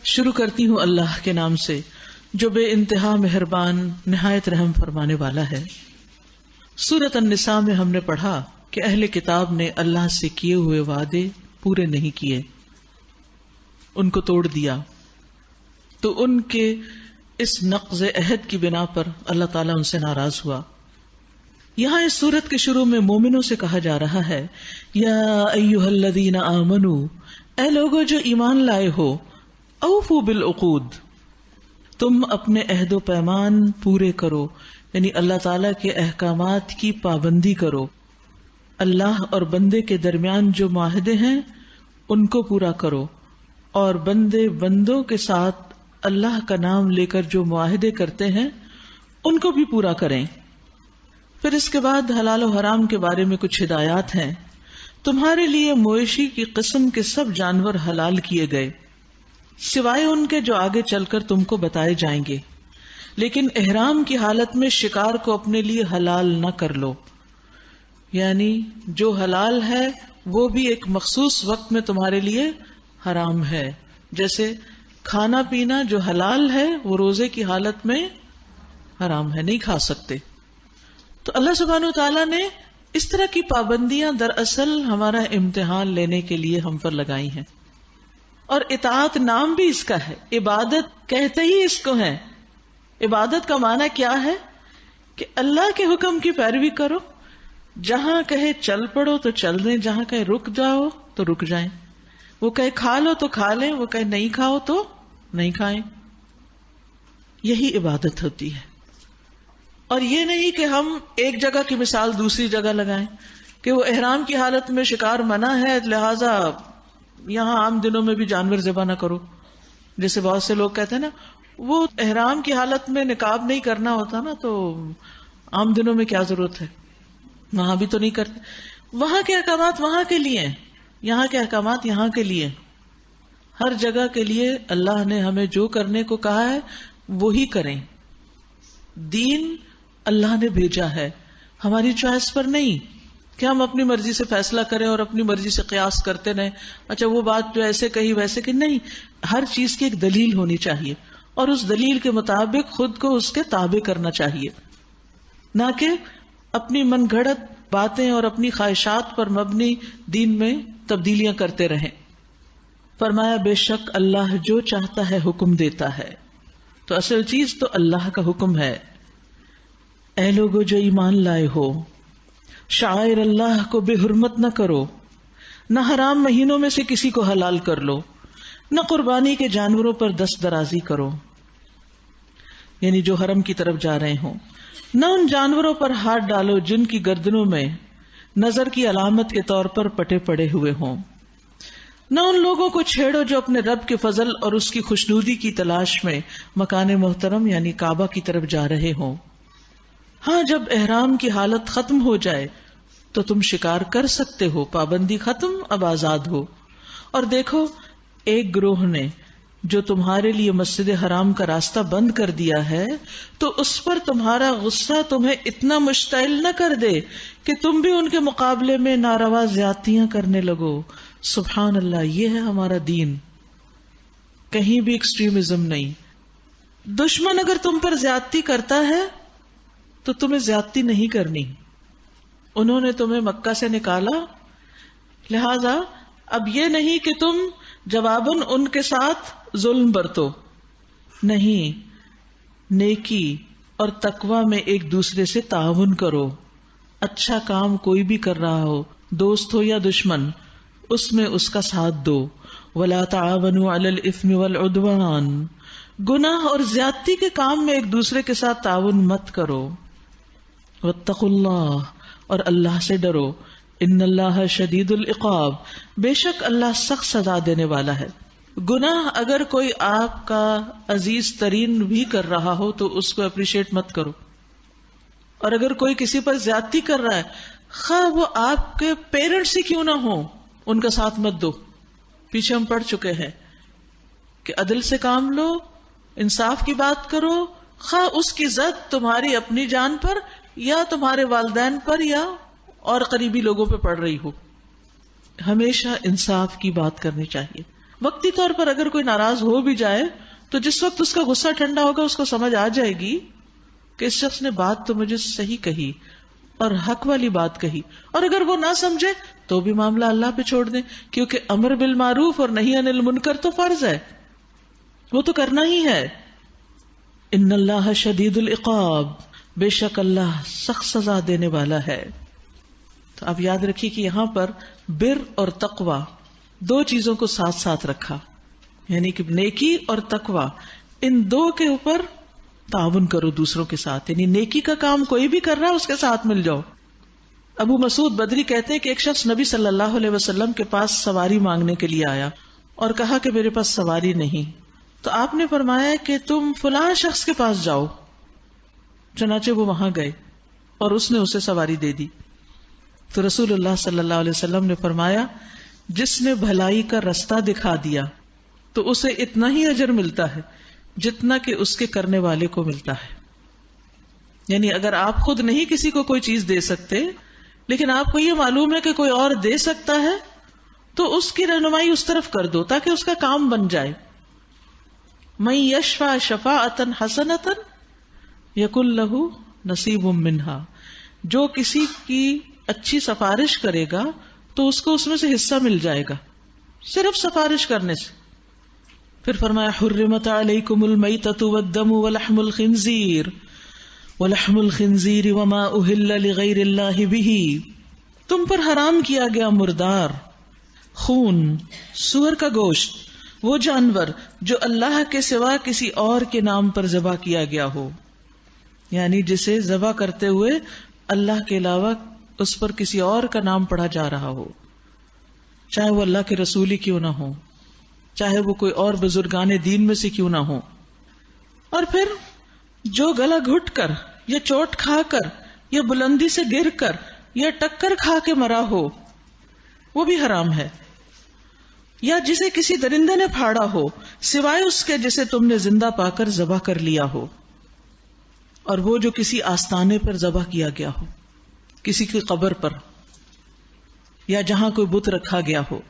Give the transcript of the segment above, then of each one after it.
شروع کرتی ہوں اللہ کے نام سے جو بے انتہا مہربان نہایت رحم فرمانے والا ہے۔ سورۃ النساء میں ہم نے پڑھا کہ اہل کتاب نے اللہ سے کیے ہوئے وعدے پورے نہیں کیے، ان کو توڑ دیا، تو ان کے اس نقض عہد کی بنا پر اللہ تعالیٰ ان سے ناراض ہوا۔ یہاں اس سورت کے شروع میں مومنوں سے کہا جا رہا ہے، یا ایھا الذین آمنوا، اے لوگو جو ایمان لائے ہو، اوفوا بالعقود، تم اپنے عہد و پیمان پورے کرو، یعنی اللہ تعالیٰ کے احکامات کی پابندی کرو۔ اللہ اور بندے کے درمیان جو معاہدے ہیں ان کو پورا کرو، اور بندے بندوں کے ساتھ اللہ کا نام لے کر جو معاہدے کرتے ہیں ان کو بھی پورا کریں۔ پھر اس کے بعد حلال و حرام کے بارے میں کچھ ہدایات ہیں۔ تمہارے لیے مویشی کی قسم کے سب جانور حلال کیے گئے سوائے ان کے جو آگے چل کر تم کو بتائے جائیں گے، لیکن احرام کی حالت میں شکار کو اپنے لیے حلال نہ کر لو، یعنی جو حلال ہے وہ بھی ایک مخصوص وقت میں تمہارے لیے حرام ہے۔ جیسے کھانا پینا جو حلال ہے وہ روزے کی حالت میں حرام ہے، نہیں کھا سکتے۔ تو اللہ سبحانہ وتعالیٰ نے اس طرح کی پابندیاں دراصل ہمارا امتحان لینے کے لیے ہم پر لگائی ہیں، اور اطاعت نام بھی اس کا ہے، عبادت کہتے ہی اس کو ہے۔ عبادت کا معنی کیا ہے کہ اللہ کے حکم کی پیروی کرو، جہاں کہے چل پڑو تو چل دیں، جہاں کہے رک جاؤ تو رک جائیں، وہ کہے کھا لو تو کھا لیں، وہ کہے نہیں کھاؤ تو نہیں کھائیں۔ یہی عبادت ہوتی ہے، اور یہ نہیں کہ ہم ایک جگہ کی مثال دوسری جگہ لگائیں کہ وہ احرام کی حالت میں شکار منع ہے لہٰذا یہاں عام دنوں میں بھی جانور ذبح نہ کرو۔ جیسے بہت سے لوگ کہتے ہیں نا، وہ احرام کی حالت میں نقاب نہیں کرنا ہوتا نا، تو عام دنوں میں کیا ضرورت ہے، وہاں بھی تو نہیں کرتے۔ وہاں کے احکامات وہاں کے لیے ہیں، یہاں کے احکامات یہاں کے لیے۔ ہر جگہ کے لیے اللہ نے ہمیں جو کرنے کو کہا ہے وہی کریں۔ دین اللہ نے بھیجا ہے، ہماری چوائس پر نہیں کہ ہم اپنی مرضی سے فیصلہ کریں اور اپنی مرضی سے قیاس کرتے رہیں، اچھا وہ بات جو ایسے کہی ویسے کہ نہیں، ہر چیز کی ایک دلیل ہونی چاہیے، اور اس دلیل کے مطابق خود کو اس کے تابع کرنا چاہیے، نہ کہ اپنی من گھڑت باتیں اور اپنی خواہشات پر مبنی دین میں تبدیلیاں کرتے رہیں۔ فرمایا بے شک اللہ جو چاہتا ہے حکم دیتا ہے، تو اصل چیز تو اللہ کا حکم ہے۔ اے لوگو جو ایمان لائے ہو، شعائر اللہ کو بے حرمت نہ کرو، نہ حرام مہینوں میں سے کسی کو حلال کر لو، نہ قربانی کے جانوروں پر دست درازی کرو، یعنی جو حرم کی طرف جا رہے ہوں، نہ ان جانوروں پر ہاتھ ڈالو جن کی گردنوں میں نظر کی علامت کے طور پر پٹے پڑے ہوئے ہوں، نہ ان لوگوں کو چھیڑو جو اپنے رب کے فضل اور اس کی خوشنودی کی تلاش میں مکان محترم یعنی کعبہ کی طرف جا رہے ہوں۔ ہاں جب احرام کی حالت ختم ہو جائے تو تم شکار کر سکتے ہو، پابندی ختم، اب آزاد ہو۔ اور دیکھو ایک گروہ نے جو تمہارے لیے مسجد حرام کا راستہ بند کر دیا ہے، تو اس پر تمہارا غصہ تمہیں اتنا مشتعل نہ کر دے کہ تم بھی ان کے مقابلے میں ناروا زیادتیاں کرنے لگو۔ سبحان اللہ، یہ ہے ہمارا دین، کہیں بھی ایکسٹریمزم نہیں۔ دشمن اگر تم پر زیادتی کرتا ہے تو تمہیں زیادتی نہیں کرنی۔ انہوں نے تمہیں مکہ سے نکالا، لہذا اب یہ نہیں کہ تم جواباً ان کے ساتھ ظلم برتو، نہیں، نیکی اور تقوی میں ایک دوسرے سے تعاون کرو۔ اچھا کام کوئی بھی کر رہا ہو، دوست ہو یا دشمن، اس میں اس کا ساتھ دو۔ وَلَا تَعَاوَنُوا عَلَى الْإِثْمِ وَالْعُدْوَانِ، گناہ اور زیادتی کے کام میں ایک دوسرے کے ساتھ تعاون مت کرو۔ وَاتَّقُوا اللَّهَ، اور اللہ سے ڈرو۔ ان اللہ شدید العقاب، بے شک اللہ سخت سزا دینے والا ہے۔ گناہ اگر کوئی آپ کا عزیز ترین بھی کر رہا ہو تو اس کو اپریشیٹ مت کرو، اور اگر کوئی کسی پر زیادتی کر رہا ہے، خواہ وہ آپ کے پیرنٹس ہی کیوں نہ ہو، ان کا ساتھ مت دو۔ پیچھے ہم پڑھ چکے ہیں کہ عدل سے کام لو، انصاف کی بات کرو، خواہ اس کی زد تمہاری اپنی جان پر یا تمہارے والدین پر یا اور قریبی لوگوں پہ پڑ رہی ہو۔ ہمیشہ انصاف کی بات کرنی چاہیے۔ وقتی طور پر اگر کوئی ناراض ہو بھی جائے تو جس وقت اس کا غصہ ٹھنڈا ہوگا اس کو سمجھ آ جائے گی کہ اس شخص نے بات تو مجھے صحیح کہی اور حق والی بات کہی، اور اگر وہ نہ سمجھے تو بھی معاملہ اللہ پہ چھوڑ دیں، کیونکہ امر بالمعروف اور نہی عن المنکر تو فرض ہے، وہ تو کرنا ہی ہے۔ ان اللہ شدید العقاب، بے شک اللہ سخت سزا دینے والا ہے۔ تو اب یاد رکھیے کہ یہاں پر بر اور تقوی دو چیزوں کو ساتھ ساتھ رکھا، یعنی کہ نیکی اور تقوی، ان دو کے اوپر تعاون کرو دوسروں کے ساتھ، یعنی نیکی کا کام کوئی بھی کر رہا ہے اس کے ساتھ مل جاؤ۔ ابو مسعود بدری کہتے ہیں کہ ایک شخص نبی صلی اللہ علیہ وسلم کے پاس سواری مانگنے کے لیے آیا اور کہا کہ میرے پاس سواری نہیں، تو آپ نے فرمایا کہ تم فلاں شخص کے پاس جاؤ۔ چنانچہ وہ وہاں گئے اور اس نے اسے سواری دے دی۔ تو رسول اللہ صلی اللہ علیہ وسلم نے فرمایا جس نے بھلائی کا رستہ دکھا دیا تو اسے اتنا ہی اجر ملتا ہے جتنا کہ اس کے کرنے والے کو ملتا ہے۔ یعنی اگر آپ خود نہیں کسی کو کوئی چیز دے سکتے لیکن آپ کو یہ معلوم ہے کہ کوئی اور دے سکتا ہے تو اس کی رہنمائی اس طرف کر دو تاکہ اس کا کام بن جائے۔ من یشفع شفاعۃ حسنۃ یکن لہ نصیب منہا، جو کسی کی اچھی سفارش کرے گا تو اس کو اس میں سے حصہ مل جائے گا، صرف سفارش کرنے سے۔ پھر فرمایا حرمت علیکم المیتۃ والدم ولحم الخنزیر وما اہل لغیر اللہ بہ، تم پر حرام کیا گیا مردار، خون، سور کا گوشت، وہ جانور جو اللہ کے سوا کسی اور کے نام پر ذبح کیا گیا ہو، یعنی جسے ذبح کرتے ہوئے اللہ کے علاوہ اس پر کسی اور کا نام پڑھا جا رہا ہو، چاہے وہ اللہ کے رسول ہی کیوں نہ ہو، چاہے وہ کوئی اور بزرگان دین میں سے کیوں نہ ہو۔ اور پھر جو گلا گھٹ کر یا چوٹ کھا کر یا بلندی سے گر کر یا ٹکر کھا کے مرا ہو وہ بھی حرام ہے، یا جسے کسی درندے نے پھاڑا ہو سوائے اس کے جسے تم نے زندہ پا کر ذبح کر لیا ہو، اور وہ جو کسی آستانے پر ذبح کیا گیا ہو، کسی کی قبر پر یا جہاں کوئی بت رکھا گیا ہو۔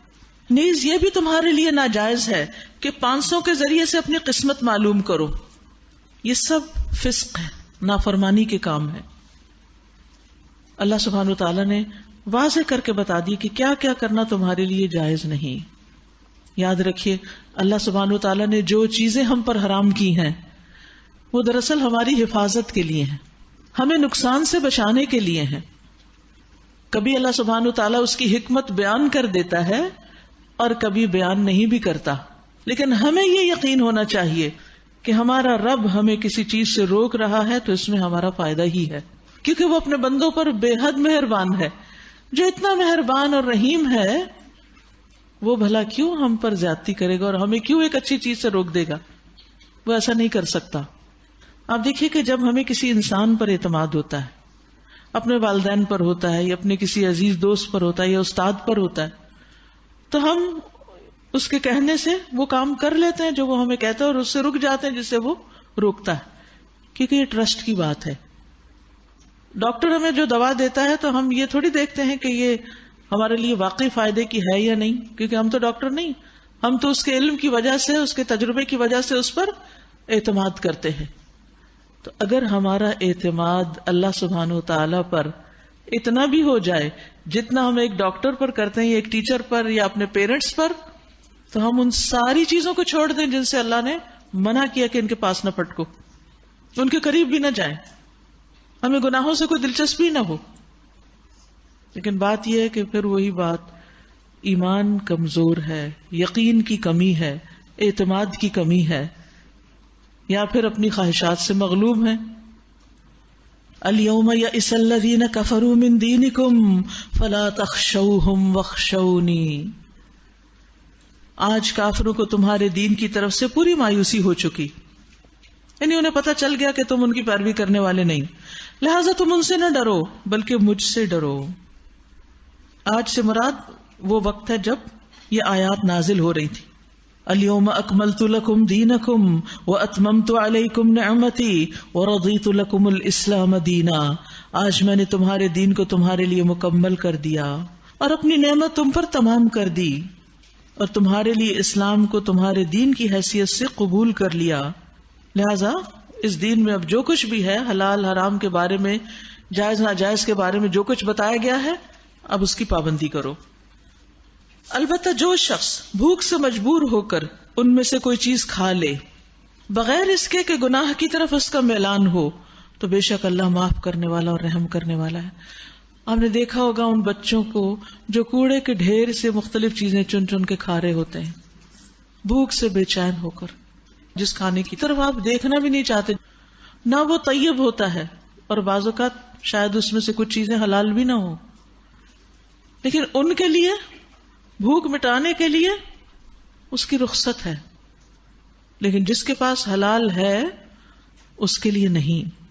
نیز یہ بھی تمہارے لیے ناجائز ہے کہ 500 کے ذریعے سے اپنی قسمت معلوم کرو، یہ سب فسق ہے، نافرمانی کے کام ہے۔ اللہ سبحانہ و تعالیٰ نے واضح کر کے بتا دی کہ کیا کیا کرنا تمہارے لیے جائز نہیں۔ یاد رکھیے اللہ سبحانہ و تعالیٰ نے جو چیزیں ہم پر حرام کی ہیں وہ دراصل ہماری حفاظت کے لیے ہیں، ہمیں نقصان سے بچانے کے لیے ہیں۔ کبھی اللہ سبحانہ و تعالیٰ اس کی حکمت بیان کر دیتا ہے اور کبھی بیان نہیں بھی کرتا، لیکن ہمیں یہ یقین ہونا چاہیے کہ ہمارا رب ہمیں کسی چیز سے روک رہا ہے تو اس میں ہمارا فائدہ ہی ہے، کیونکہ وہ اپنے بندوں پر بے حد مہربان ہے۔ جو اتنا مہربان اور رحیم ہے وہ بھلا کیوں ہم پر زیادتی کرے گا اور ہمیں کیوں ایک اچھی چیز سے روک دے گا؟ وہ ایسا نہیں کر سکتا۔ آپ دیکھیے کہ جب ہمیں کسی انسان پر اعتماد ہوتا ہے، اپنے والدین پر ہوتا ہے یا اپنے کسی عزیز دوست پر ہوتا ہے یا استاد پر ہوتا ہے، تو ہم اس کے کہنے سے وہ کام کر لیتے ہیں جو وہ ہمیں کہتا ہے اور اس سے رک جاتے ہیں جس سے وہ روکتا ہے، کیونکہ یہ ٹرسٹ کی بات ہے۔ ڈاکٹر ہمیں جو دوا دیتا ہے تو ہم یہ تھوڑی دیکھتے ہیں کہ یہ ہمارے لیے واقعی فائدے کی ہے یا نہیں، کیونکہ ہم تو ڈاکٹر نہیں، ہم تو اس کے علم کی وجہ سے، اس کے تجربے کی وجہ سے اس پر اعتماد کرتے ہیں۔ تو اگر ہمارا اعتماد اللہ سبحانہ و تعالی پر اتنا بھی ہو جائے جتنا ہم ایک ڈاکٹر پر کرتے ہیں یا ایک ٹیچر پر یا اپنے پیرنٹس پر، تو ہم ان ساری چیزوں کو چھوڑ دیں جن سے اللہ نے منع کیا کہ ان کے پاس نہ پٹکو، ان کے قریب بھی نہ جائیں، ہمیں گناہوں سے کوئی دلچسپی نہ ہو۔ لیکن بات یہ ہے کہ پھر وہی بات، ایمان کمزور ہے، یقین کی کمی ہے، اعتماد کی کمی ہے، یا پھر اپنی خواہشات سے مغلوب ہیں۔ الیوم یئس الذین کفروا من دینکم فلا تخشوہم واخشونی، آج کافروں کو تمہارے دین کی طرف سے پوری مایوسی ہو چکی، یعنی انہیں پتہ چل گیا کہ تم ان کی پیروی کرنے والے نہیں، لہٰذا تم ان سے نہ ڈرو بلکہ مجھ سے ڈرو۔ آج سے مراد وہ وقت ہے جب یہ آیات نازل ہو رہی تھی۔ الیوم اکملت لکم دینکم واتممت علیکم نعمتی ورضیت لکم الاسلام دینا، آج میں نے تمہارے دین کو تمہارے لیے مکمل کر دیا اور اپنی نعمت تم پر تمام کر دی۔ اور تمہارے لیے اسلام کو تمہارے دین کی حیثیت سے قبول کر لیا، لہذا اس دین میں اب جو کچھ بھی ہے، حلال حرام کے بارے میں، جائز ناجائز کے بارے میں جو کچھ بتایا گیا ہے، اب اس کی پابندی کرو۔ البتہ جو شخص بھوک سے مجبور ہو کر ان میں سے کوئی چیز کھا لے بغیر اس کے کہ گناہ کی طرف اس کا میلان ہو، تو بے شک اللہ معاف کرنے والا اور رحم کرنے والا ہے۔ آپ نے دیکھا ہوگا ان بچوں کو جو کوڑے کے ڈھیر سے مختلف چیزیں چن چن کے کھا رہے ہوتے ہیں، بھوک سے بے چین ہو کر، جس کھانے کی طرف آپ دیکھنا بھی نہیں چاہتے، نہ وہ طیب ہوتا ہے، اور بعض اوقات شاید اس میں سے کچھ چیزیں حلال بھی نہ ہو، لیکن ان کے لیے بھوک مٹانے کے لیے اس کی رخصت ہے، لیکن جس کے پاس حلال ہے اس کے لیے نہیں۔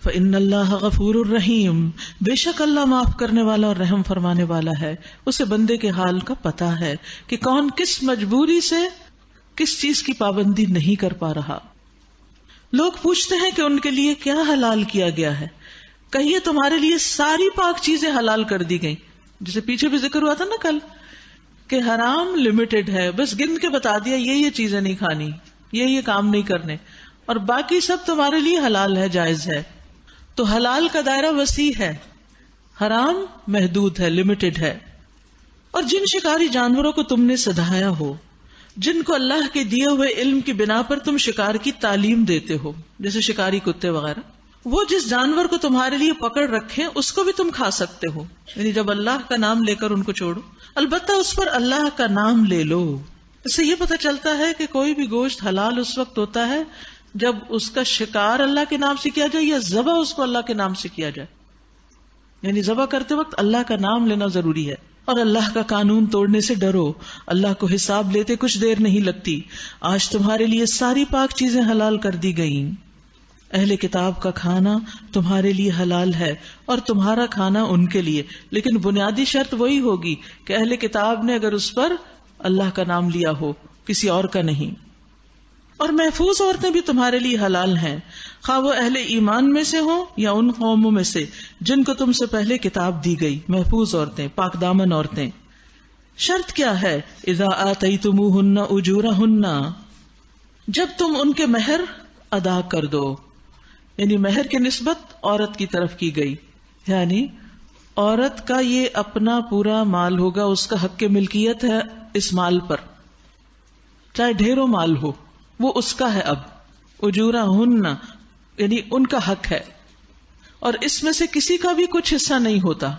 فَإِنَّ اللَّهَ غَفُورٌ رَحِيمٌ، بے شک اللہ معاف کرنے والا اور رحم فرمانے والا ہے۔ اسے بندے کے حال کا پتہ ہے کہ کون کس مجبوری سے کس چیز کی پابندی نہیں کر پا رہا۔ لوگ پوچھتے ہیں کہ ان کے لیے کیا حلال کیا گیا ہے؟ کہیے تمہارے لیے ساری پاک چیزیں حلال کر دی گئیں، جسے پیچھے بھی ذکر ہوا تھا نا کل، کہ حرام لمیٹڈ ہے، بس گن کے بتا دیا یہ چیزیں نہیں کھانی، یہ کام نہیں کرنے، اور باقی سب تمہارے لیے حلال ہے، جائز ہے۔ تو حلال کا دائرہ وسیع ہے، حرام محدود ہے، لمیٹڈ ہے۔ اور جن شکاری جانوروں کو تم نے سدھایا ہو، جن کو اللہ کے دیے ہوئے علم کی بنا پر تم شکار کی تعلیم دیتے ہو، جیسے شکاری کتے وغیرہ، وہ جس جانور کو تمہارے لیے پکڑ رکھیں اس کو بھی تم کھا سکتے ہو، یعنی جب اللہ کا نام لے کر ان کو چھوڑو، البتہ اس پر اللہ کا نام لے لو۔ اس سے یہ پتہ چلتا ہے کہ کوئی بھی گوشت حلال اس وقت ہوتا ہے جب اس کا شکار اللہ کے نام سے کیا جائے یا ذبح اس کو اللہ کے نام سے کیا جائے، یعنی ذبح کرتے وقت اللہ کا نام لینا ضروری ہے۔ اور اللہ کا قانون توڑنے سے ڈرو، اللہ کو حساب لیتے کچھ دیر نہیں لگتی۔ آج تمہارے لیے ساری پاک چیزیں حلال کر دی گئیں، اہل کتاب کا کھانا تمہارے لیے حلال ہے اور تمہارا کھانا ان کے لیے، لیکن بنیادی شرط وہی ہوگی کہ اہل کتاب نے اگر اس پر اللہ کا نام لیا ہو، کسی اور کا نہیں۔ اور محفوظ عورتیں بھی تمہارے لیے حلال ہیں، خواہ وہ اہل ایمان میں سے ہوں یا ان قوموں میں سے جن کو تم سے پہلے کتاب دی گئی۔ محفوظ عورتیں، پاک دامن عورتیں۔ شرط کیا ہے؟ اذا آتیتموہن اجورہن، جب تم ان کے مہر ادا کر دو، یعنی مہر کی نسبت عورت کی طرف کی گئی، یعنی عورت کا یہ اپنا پورا مال ہوگا، اس کا حق ملکیت ہے اس مال پر، چاہے ڈھیروں مال ہو، وہ اس کا ہے۔ اب اجورہن یعنی ان کا حق ہے، اور اس میں سے کسی کا بھی کچھ حصہ نہیں ہوتا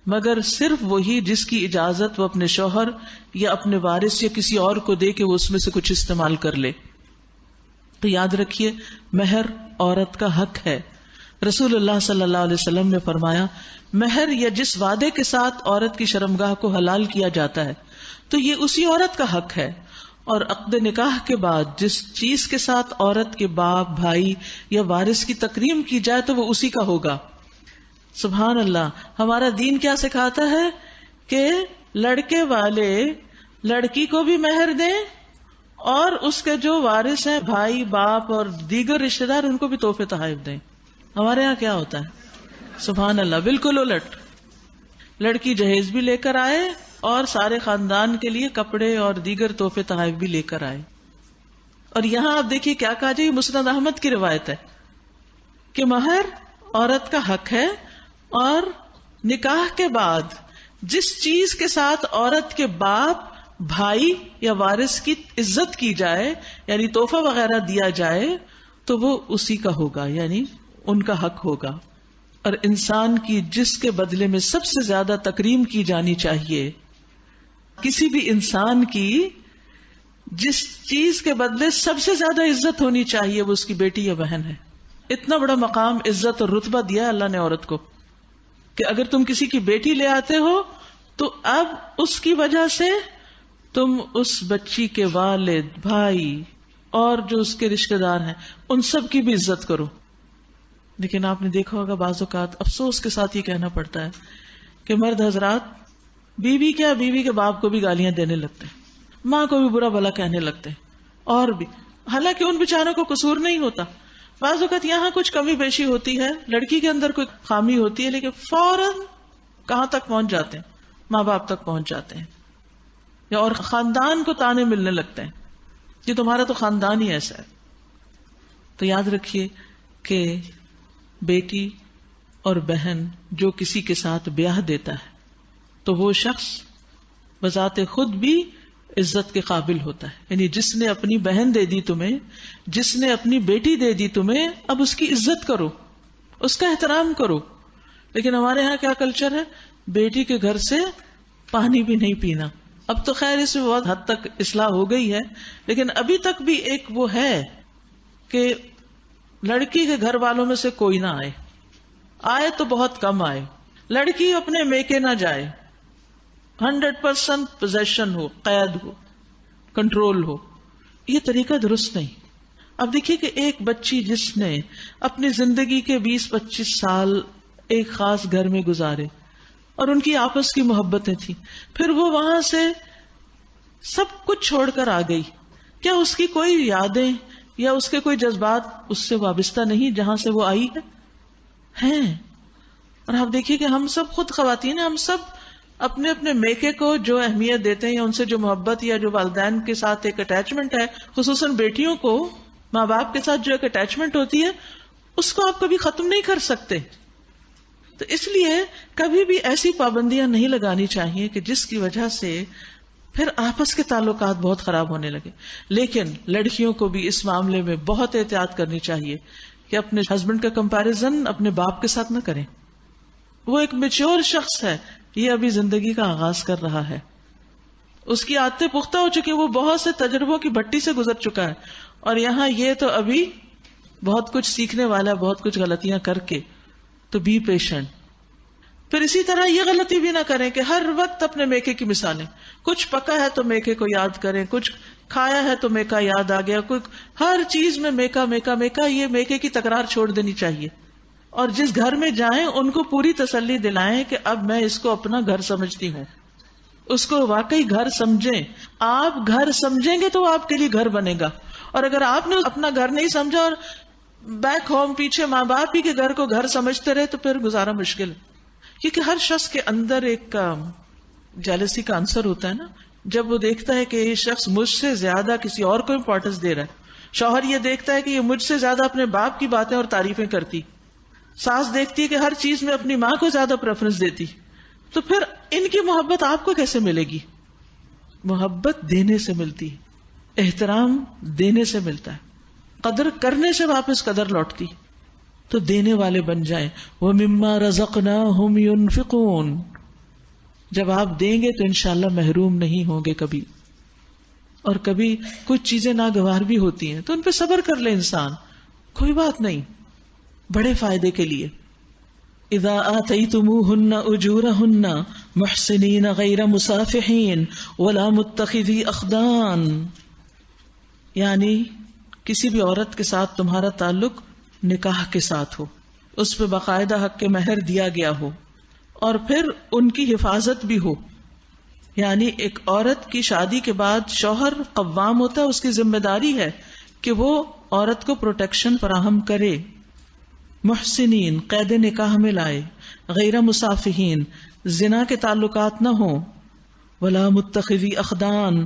مگر صرف وہی جس کی اجازت وہ اپنے شوہر یا اپنے وارث یا کسی اور کو دے کہ وہ اس میں سے کچھ استعمال کر لے۔ تو یاد رکھیے مہر عورت کا حق ہے۔ رسول اللہ صلی اللہ علیہ وسلم نے فرمایا، مہر یا جس وعدے کے ساتھ عورت کی شرمگاہ کو حلال کیا جاتا ہے تو یہ اسی عورت کا حق ہے، اور عقد نکاح کے بعد جس چیز کے ساتھ عورت کے باپ، بھائی یا وارث کی تکریم کی جائے تو وہ اسی کا ہوگا۔ سبحان اللہ، ہمارا دین کیا سکھاتا ہے کہ لڑکے والے لڑکی کو بھی مہر دیں اور اس کے جو وارث ہیں، بھائی، باپ اور دیگر رشتہ دار، ان کو بھی تحفے تحائف دیں۔ ہمارے ہاں کیا ہوتا ہے؟ سبحان اللہ، بالکل الٹ، لڑکی جہیز بھی لے کر آئے اور سارے خاندان کے لیے کپڑے اور دیگر تحفے تحائف بھی لے کر آئے۔ اور یہاں آپ دیکھیے کیا کہا جائے، مسند احمد کی روایت ہے کہ مہر عورت کا حق ہے، اور نکاح کے بعد جس چیز کے ساتھ عورت کے باپ، بھائی یا وارث کی عزت کی جائے، یعنی تحفہ وغیرہ دیا جائے، تو وہ اسی کا ہوگا، یعنی ان کا حق ہوگا۔ اور انسان کی جس کے بدلے میں سب سے زیادہ تکریم کی جانی چاہیے، کسی بھی انسان کی جس چیز کے بدلے سب سے زیادہ عزت ہونی چاہیے وہ اس کی بیٹی یا بہن ہے۔ اتنا بڑا مقام، عزت اور رتبہ دیا اللہ نے عورت کو کہ اگر تم کسی کی بیٹی لے آتے ہو تو اب اس کی وجہ سے تم اس بچی کے والد، بھائی اور جو اس کے رشتہ دار ہیں ان سب کی بھی عزت کرو۔ لیکن آپ نے دیکھا ہوگا بعض اوقات افسوس کے ساتھ یہ کہنا پڑتا ہے کہ مرد حضرات بیوی کیا، بیوی کے باپ کو بھی گالیاں دینے لگتے ہیں، ماں کو بھی برا بھلا کہنے لگتے ہیں، اور بھی، حالانکہ ان بیچاروں کو قصور نہیں ہوتا۔ بعض اوقات یہاں کچھ کمی بیشی ہوتی ہے، لڑکی کے اندر کوئی خامی ہوتی ہے، لیکن فوراً کہاں تک پہنچ جاتے ہیں؟ ماں باپ تک پہنچ جاتے ہیں۔ یا اور خاندان کو تانے ملنے لگتے ہیں کہ تمہارا تو خاندان ہی ایسا ہے. تو یاد رکھیے کہ بیٹی اور بہن جو کسی کے ساتھ بیاہ دیتا ہے تو وہ شخص بذات خود بھی عزت کے قابل ہوتا ہے. یعنی جس نے اپنی بہن دے دی تمہیں، جس نے اپنی بیٹی دے دی تمہیں، اب اس کی عزت کرو، اس کا احترام کرو. لیکن ہمارے ہاں کیا کلچر ہے، بیٹی کے گھر سے پانی بھی نہیں پینا. اب تو خیر اس میں بہت حد تک اصلاح ہو گئی ہے، لیکن ابھی تک بھی ایک وہ ہے کہ لڑکی کے گھر والوں میں سے کوئی نہ آئے تو بہت کم آئے. لڑکی اپنے میکے نہ جائے، 100% پوزیشن ہو، قید ہو، کنٹرول ہو. یہ طریقہ درست نہیں. اب دیکھیے کہ ایک بچی جس نے اپنی زندگی کے 20-25 سال ایک خاص گھر میں گزارے اور ان کی آپس کی محبتیں تھیں، پھر وہ وہاں سے سب کچھ چھوڑ کر آ گئی. کیا اس کی کوئی یادیں یا اس کے کوئی جذبات اس سے وابستہ نہیں جہاں سے وہ آئی ہیں؟ اور آپ دیکھیے کہ ہم سب خود خواتین ہیں، ہم سب اپنے اپنے میکے کو جو اہمیت دیتے ہیں یا ان سے جو محبت یا جو والدین کے ساتھ ایک اٹیچمنٹ ہے، خصوصاً بیٹیوں کو ماں باپ کے ساتھ جو ایک اٹیچمنٹ ہوتی ہے، اس کو آپ کبھی ختم نہیں کر سکتے. تو اس لیے کبھی بھی ایسی پابندیاں نہیں لگانی چاہیے کہ جس کی وجہ سے پھر آپس کے تعلقات بہت خراب ہونے لگے. لیکن لڑکیوں کو بھی اس معاملے میں بہت احتیاط کرنی چاہیے کہ اپنے ہسبینڈ کا کمپیریزن اپنے باپ کے ساتھ نہ کریں. وہ ایک میچور شخص ہے، یہ ابھی زندگی کا آغاز کر رہا ہے، اس کی عادتیں پختہ ہو چکی، وہ بہت سے تجربوں کی بھٹی سے گزر چکا ہے، اور یہاں یہ تو ابھی بہت کچھ سیکھنے والا ہے، بہت کچھ غلطیاں کر کے. تو بی پیشنٹ. پھر اسی طرح یہ غلطی بھی نہ کریں کہ ہر وقت اپنے میکے کی مثالیں، کچھ پکا ہے تو میکے کو یاد کریں، کچھ کھایا ہے تو میکا یاد آ گیا، ہر چیز میں میکا میکا میکا. یہ میکے کی تکرار چھوڑ دینی چاہیے. اور جس گھر میں جائیں ان کو پوری تسلی دلائیں کہ اب میں اس کو اپنا گھر سمجھتی ہوں، اس کو واقعی گھر سمجھیں. آپ گھر سمجھیں گے تو وہ آپ کے لیے گھر بنے گا. اور اگر آپ نے اپنا گھر نہیں سمجھا اور بیک ہوم پیچھے ماں باپ ہی کے گھر کو گھر سمجھتے رہے تو پھر گزارا مشکل. کیونکہ ہر شخص کے اندر ایک جیلسی کا عنصر ہوتا ہے نا. جب وہ دیکھتا ہے کہ یہ شخص مجھ سے زیادہ کسی اور کو امپورٹنس دے رہا ہے، شوہر یہ دیکھتا ہے کہ یہ مجھ سے زیادہ اپنے باپ کی باتیں اور تعریفیں کرتی، ساس دیکھتی ہے کہ ہر چیز میں اپنی ماں کو زیادہ پریفرنس دیتی، تو پھر ان کی محبت آپ کو کیسے ملے گی؟ محبت دینے سے ملتی، احترام دینے سے ملتا ہے، قدر کرنے سے واپس قدر لوٹتی. تو دینے والے بن جائیں. وَمِمَّا رَزَقْنَاهُمْ يُنْفِقُونَ. جب آپ دیں گے تو انشاءاللہ محروم نہیں ہوں گے کبھی. اور کبھی کچھ چیزیں ناگوار بھی ہوتی ہیں تو ان پہ صبر کر لے انسان، کوئی بات نہیں، بڑے فائدے کے لیے. اذا آتیتموہن اجورہن محسنین غیر مسافحین ولا متخذی اخدان. یعنی کسی بھی عورت کے ساتھ تمہارا تعلق نکاح کے ساتھ ہو، اس پہ باقاعدہ حق کے مہر دیا گیا ہو، اور پھر ان کی حفاظت بھی ہو. یعنی ایک عورت کی شادی کے بعد شوہر قوام ہوتا ہے، اس کی ذمہ داری ہے کہ وہ عورت کو پروٹیکشن فراہم کرے. محسنین قید نکاح میں لائے، غیر مسافحین زنا کے تعلقات نہ ہوں، ولا متخذی اخدان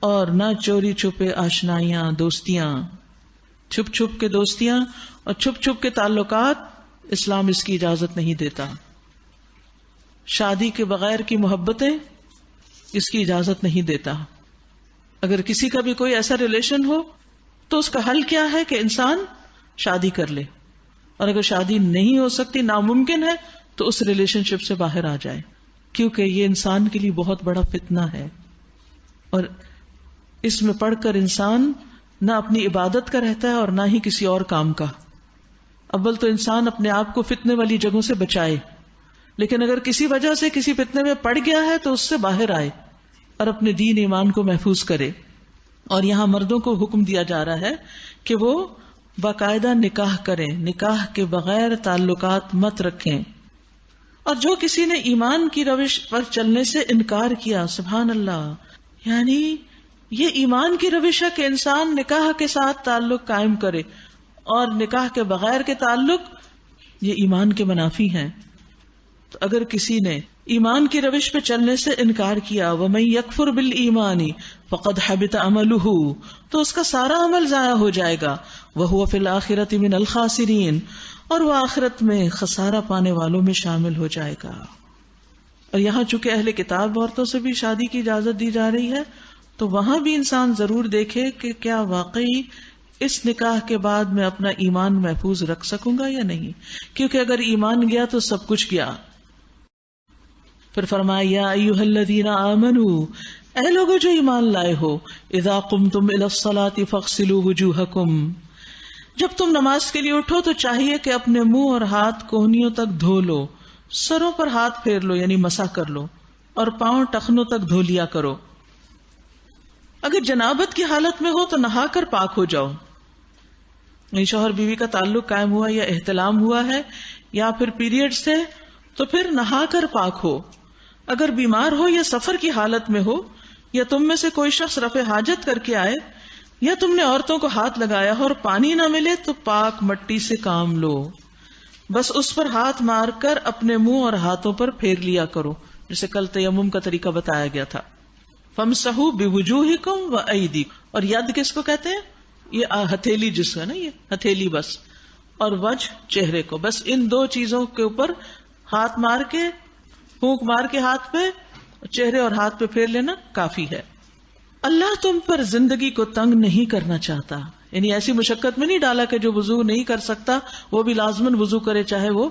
اور نہ چوری چھپے آشنائیاں، دوستیاں، چھپ چھپ کے دوستیاں اور چھپ چھپ کے تعلقات. اسلام اس کی اجازت نہیں دیتا. شادی کے بغیر کی محبتیں اس کی اجازت نہیں دیتا. اگر کسی کا بھی کوئی ایسا ریلیشن ہو تو اس کا حل کیا ہے کہ انسان شادی کر لے، اور اگر شادی نہیں ہو سکتی، ناممکن ہے، تو اس ریلیشن شپ سے باہر آ جائے، کیونکہ یہ انسان کے لیے بہت بڑا فتنہ ہے. اور اس میں پڑھ کر انسان نہ اپنی عبادت کا رہتا ہے اور نہ ہی کسی اور کام کا. اول تو انسان اپنے آپ کو فتنے والی جگہوں سے بچائے، لیکن اگر کسی وجہ سے کسی فتنے میں پڑ گیا ہے تو اس سے باہر آئے اور اپنے دین ایمان کو محفوظ کرے. اور یہاں مردوں کو حکم دیا جا رہا ہے کہ وہ باقاعدہ نکاح کریں، نکاح کے بغیر تعلقات مت رکھیں. اور جو کسی نے ایمان کی روش پر چلنے سے انکار کیا، سبحان اللہ، یعنی یہ ایمان کی روش ہے کہ انسان نکاح کے ساتھ تعلق قائم کرے، اور نکاح کے بغیر کے تعلق یہ ایمان کے منافی ہیں. تو اگر کسی نے ایمان کی روش پہ چلنے سے انکار کیا، وَمَن يَكْفُرْ بِالْإِيمَانِ فَقَدْ حَبِطَ عَمَلُهُ، تو اس کا سارا عمل ضائع ہو جائے گا، وَهُوَ فِي الْآخِرَةِ مِنَ الْخَاسِرِينَ، اور وہ آخرت میں خسارہ پانے والوں میں شامل ہو جائے گا۔ اور یہاں چونکہ اہل کتاب عورتوں سے بھی شادی کی اجازت دی جا رہی ہے، تو وہاں بھی انسان ضرور دیکھے کہ کیا واقعی اس نکاح کے بعد میں اپنا ایمان محفوظ رکھ سکوں گا یا نہیں، کیونکہ اگر ایمان گیا تو سب کچھ گیا۔ پھر فرمایا یا ایھا الذین آمنوا، اے لوگو جو ایمان لائے ہو، اذا قمتم الی الصلاۃ فاغسلوا وجوہکم، جب تم نماز کے لیے اٹھو تو چاہیے کہ اپنے منہ اور ہاتھ کوہنیوں تک دھو لو، سروں پر ہاتھ پھیر لو یعنی مسح کر لو، اور پاؤں ٹخنوں تک دھو لیا کرو۔ اگر جنابت کی حالت میں ہو تو نہا کر پاک ہو جاؤ، یعنی شوہر بیوی کا تعلق قائم ہوا یا احتلام ہوا ہے یا پھر پیریڈ سے، تو پھر نہا کر پاک ہو۔ اگر بیمار ہو یا سفر کی حالت میں ہو، یا تم میں سے کوئی شخص رفع حاجت کر کے آئے، یا تم نے عورتوں کو ہاتھ لگایا ہو اور پانی نہ ملے، تو پاک مٹی سے کام لو، بس اس پر ہاتھ مار کر اپنے منہ اور ہاتھوں پر پھیر لیا کرو، جسے کل تیمم کا طریقہ بتایا گیا تھا۔ فَامْسَحُوا بِوُجُوهِكُمْ وَأَيْدِيكُمْ، اور ید کس کو کہتے ہیں؟ یہ ہتھیلی جس ہے نا، یہ ہتھیلی بس، اور وجہ چہرے کو، بس ان دو چیزوں کے اوپر ہاتھ مار کے، پھونک مار کے ہاتھ پہ، چہرے اور ہاتھ پہ پھیر لینا کافی ہے۔ اللہ تم پر زندگی کو تنگ نہیں کرنا چاہتا، یعنی ایسی مشقت میں نہیں ڈالا کہ جو وضو نہیں کر سکتا وہ بھی لازماً وضو کرے، چاہے وہ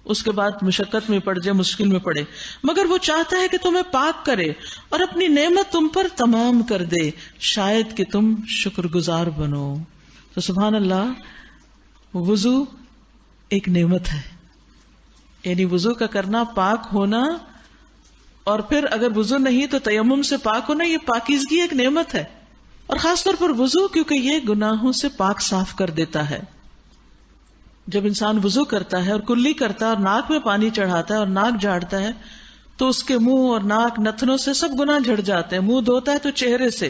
اس کے بعد مشقت میں پڑ جائے، مشکل میں پڑے، مگر وہ چاہتا ہے کہ تمہیں پاک کرے اور اپنی نعمت تم پر تمام کر دے، شاید کہ تم شکر گزار بنو۔ تو سبحان اللہ، وضو ایک نعمت ہے، یعنی وضو کا کرنا، پاک ہونا، اور پھر اگر وضو نہیں تو تیمم سے پاک ہونا، یہ پاکیزگی ایک نعمت ہے۔ اور خاص طور پر وضو، کیونکہ یہ گناہوں سے پاک صاف کر دیتا ہے۔ جب انسان وضو کرتا ہے اور کلی کرتا ہے اور ناک میں پانی چڑھاتا ہے اور ناک جھاڑتا ہے تو اس کے منہ اور ناک، نتنوں سے سب گناہ جھڑ جاتے ہیں۔ منہ دھوتا ہے تو چہرے سے،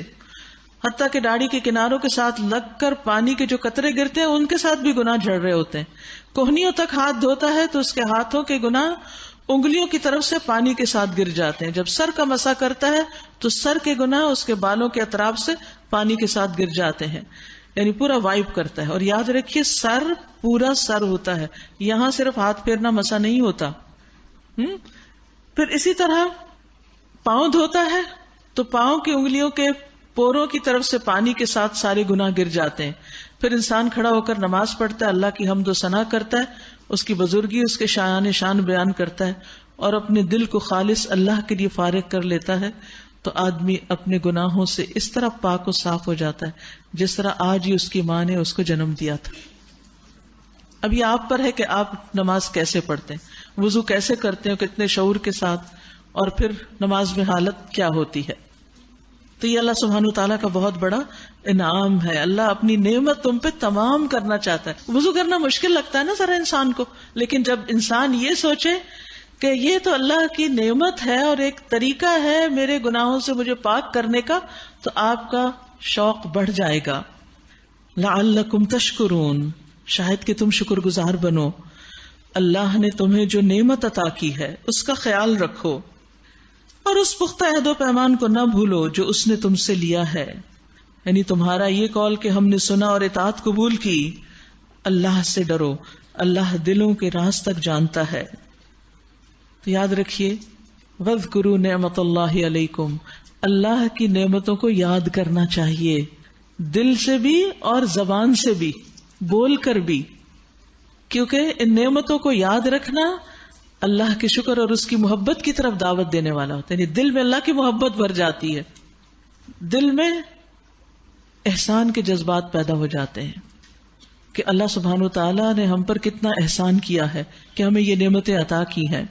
حتیٰ کہ داڑھی کے کناروں کے ساتھ لگ کر پانی کے جو قطرے گرتے ہیں ان کے ساتھ بھی گناہ جھڑ رہے ہوتے ہیں۔ کوہنیوں تک ہاتھ دھوتا ہے تو اس کے ہاتھوں کے گناہ انگلیوں کی طرف سے پانی کے ساتھ گر جاتے ہیں۔ جب سر کا مسح کرتا ہے تو سر کے گناہ اس کے بالوں کے اطراف سے پانی کے ساتھ گر جاتے ہیں، یعنی پورا وائپ کرتا ہے۔ اور یاد رکھیے، سر پورا سر ہوتا ہے، یہاں صرف ہاتھ پھیرنا مسح نہیں ہوتا۔ پھر اسی طرح پاؤں دھوتا ہے تو پاؤں کی انگلیوں کے پوروں کی طرف سے پانی کے ساتھ سارے گناہ گر جاتے ہیں۔ پھر انسان کھڑا ہو کر نماز پڑھتا ہے، اللہ کی حمد و ثنا کرتا ہے، اس کی بزرگی، اس کے شان بیان کرتا ہے، اور اپنے دل کو خالص اللہ کے لیے فارغ کر لیتا ہے، تو آدمی اپنے گناہوں سے اس طرح پاک و صاف ہو جاتا ہے جس طرح آج ہی اس کی ماں نے اس کو جنم دیا تھا۔ اب یہ آپ پر ہے کہ آپ نماز کیسے پڑھتے ہیں، وضو کیسے کرتے ہیں، کتنے شعور کے ساتھ، اور پھر نماز میں حالت کیا ہوتی ہے۔ تو یہ اللہ سبحانہ وتعالیٰ کا بہت بڑا انعام ہے۔ اللہ اپنی نعمت تم پہ تمام کرنا چاہتا ہے۔ وضو کرنا مشکل لگتا ہے نا ذرا انسان کو، لیکن جب انسان یہ سوچے کہ یہ تو اللہ کی نعمت ہے اور ایک طریقہ ہے میرے گناہوں سے مجھے پاک کرنے کا، تو آپ کا شوق بڑھ جائے گا۔ لعلکم تشکرون، شاید کہ تم شکر گزار بنو۔ اللہ نے تمہیں جو نعمت عطا کی ہے اس کا خیال رکھو، اور اس پختہ عہد و پیمان کو نہ بھولو جو اس نے تم سے لیا ہے، یعنی تمہارا یہ قول کہ ہم نے سنا اور اطاعت قبول کی۔ اللہ سے ڈرو، اللہ دلوں کے راز تک جانتا ہے۔ تو یاد رکھیے، وَاذْكُرُوا نِعْمَتَ اللَّهِ عَلَيْكُمْ، اللہ کی نعمتوں کو یاد کرنا چاہیے، دل سے بھی اور زبان سے بھی، بول کر بھی، کیونکہ ان نعمتوں کو یاد رکھنا اللہ کے شکر اور اس کی محبت کی طرف دعوت دینے والا ہوتا ہے۔ یعنی دل میں اللہ کی محبت بھر جاتی ہے، دل میں احسان کے جذبات پیدا ہو جاتے ہیں کہ اللہ سبحانہ وتعالیٰ نے ہم پر کتنا احسان کیا ہے کہ ہمیں یہ نعمتیں عطا کی ہیں۔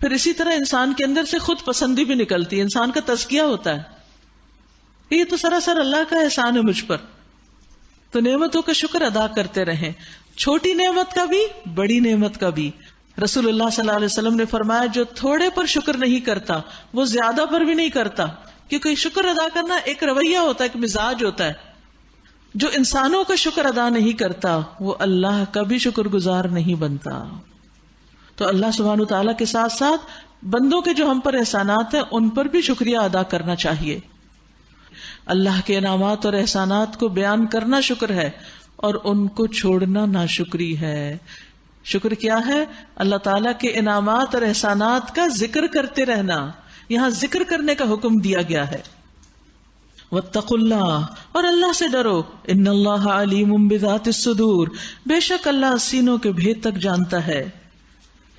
پھر اسی طرح انسان کے اندر سے خود پسندی بھی نکلتی ہے، انسان کا تزکیہ ہوتا ہے، یہ تو سراسر اللہ کا احسان ہے مجھ پر۔ تو نعمتوں کا شکر ادا کرتے رہیں، چھوٹی نعمت کا بھی، بڑی نعمت کا بھی۔ رسول اللہ صلی اللہ علیہ وسلم نے فرمایا، جو تھوڑے پر شکر نہیں کرتا وہ زیادہ پر بھی نہیں کرتا، کیونکہ شکر ادا کرنا ایک رویہ ہوتا ہے، ایک مزاج ہوتا ہے۔ جو انسانوں کا شکر ادا نہیں کرتا وہ اللہ کا بھی شکر گزار نہیں بنتا۔ تو اللہ سبحانہ وتعالیٰ کے ساتھ ساتھ بندوں کے جو ہم پر احسانات ہیں ان پر بھی شکریہ ادا کرنا چاہیے. اللہ کے انعامات اور احسانات کو بیان کرنا شکر ہے اور ان کو چھوڑنا ناشکری ہے. شکر کیا ہے؟ اللہ تعالیٰ کے انعامات اور احسانات کا ذکر کرتے رہنا. یہاں ذکر کرنے کا حکم دیا گیا ہے. واتقوا اللہ، اور اللہ سے ڈرو. ان اللہ علیم بذات الصدور، بے شک اللہ سینوں کے بھید تک جانتا ہے.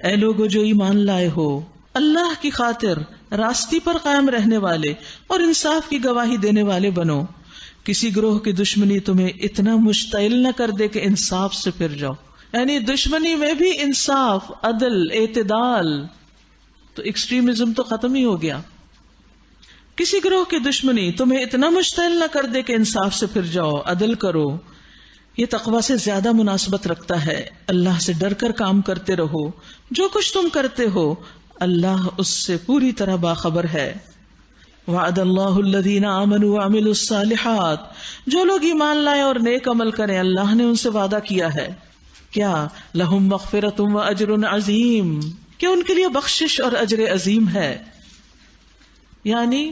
اے لوگو جو ایمان لائے ہو، اللہ کی خاطر راستی پر قائم رہنے والے اور انصاف کی گواہی دینے والے بنو. کسی گروہ کی دشمنی تمہیں اتنا مشتعل نہ کر دے کہ انصاف سے پھر جاؤ. یعنی دشمنی میں بھی انصاف، عدل، اعتدال. تو ایکسٹریمزم تو ختم ہی ہو گیا. کسی گروہ کی دشمنی تمہیں اتنا مشتعل نہ کر دے کہ انصاف سے پھر جاؤ، عدل کرو. یہ تقوی سے زیادہ مناسبت رکھتا ہے. اللہ سے ڈر کر کام کرتے رہو. جو کچھ تم کرتے ہو اللہ اس سے پوری طرح باخبر ہے. وعد اللہ الذین آمنوا وعملوا الصالحات، جو لوگ ایمان لائے اور نیک عمل کریں اللہ نے ان سے وعدہ کیا ہے. کیا؟ لہم مغفرۃ واجر عظیم، کہ ان کے لیے بخشش اور اجر عظیم ہے. یعنی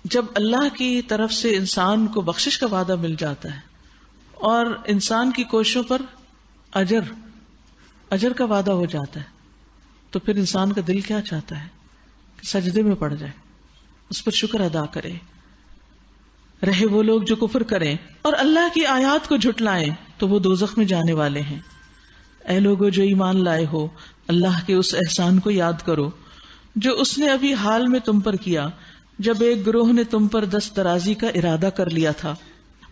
جب اللہ کی طرف سے انسان کو بخشش کا وعدہ مل جاتا ہے اور انسان کی کوششوں پر اجر کا وعدہ ہو جاتا ہے تو پھر انسان کا دل کیا چاہتا ہے کہ سجدے میں پڑ جائے، اس پر شکر ادا کرے. رہے وہ لوگ جو کفر کریں اور اللہ کی آیات کو جھٹلائیں تو وہ دوزخ میں جانے والے ہیں. اے لوگو جو ایمان لائے ہو، اللہ کے اس احسان کو یاد کرو جو اس نے ابھی حال میں تم پر کیا، جب ایک گروہ نے تم پر دست درازی کا ارادہ کر لیا تھا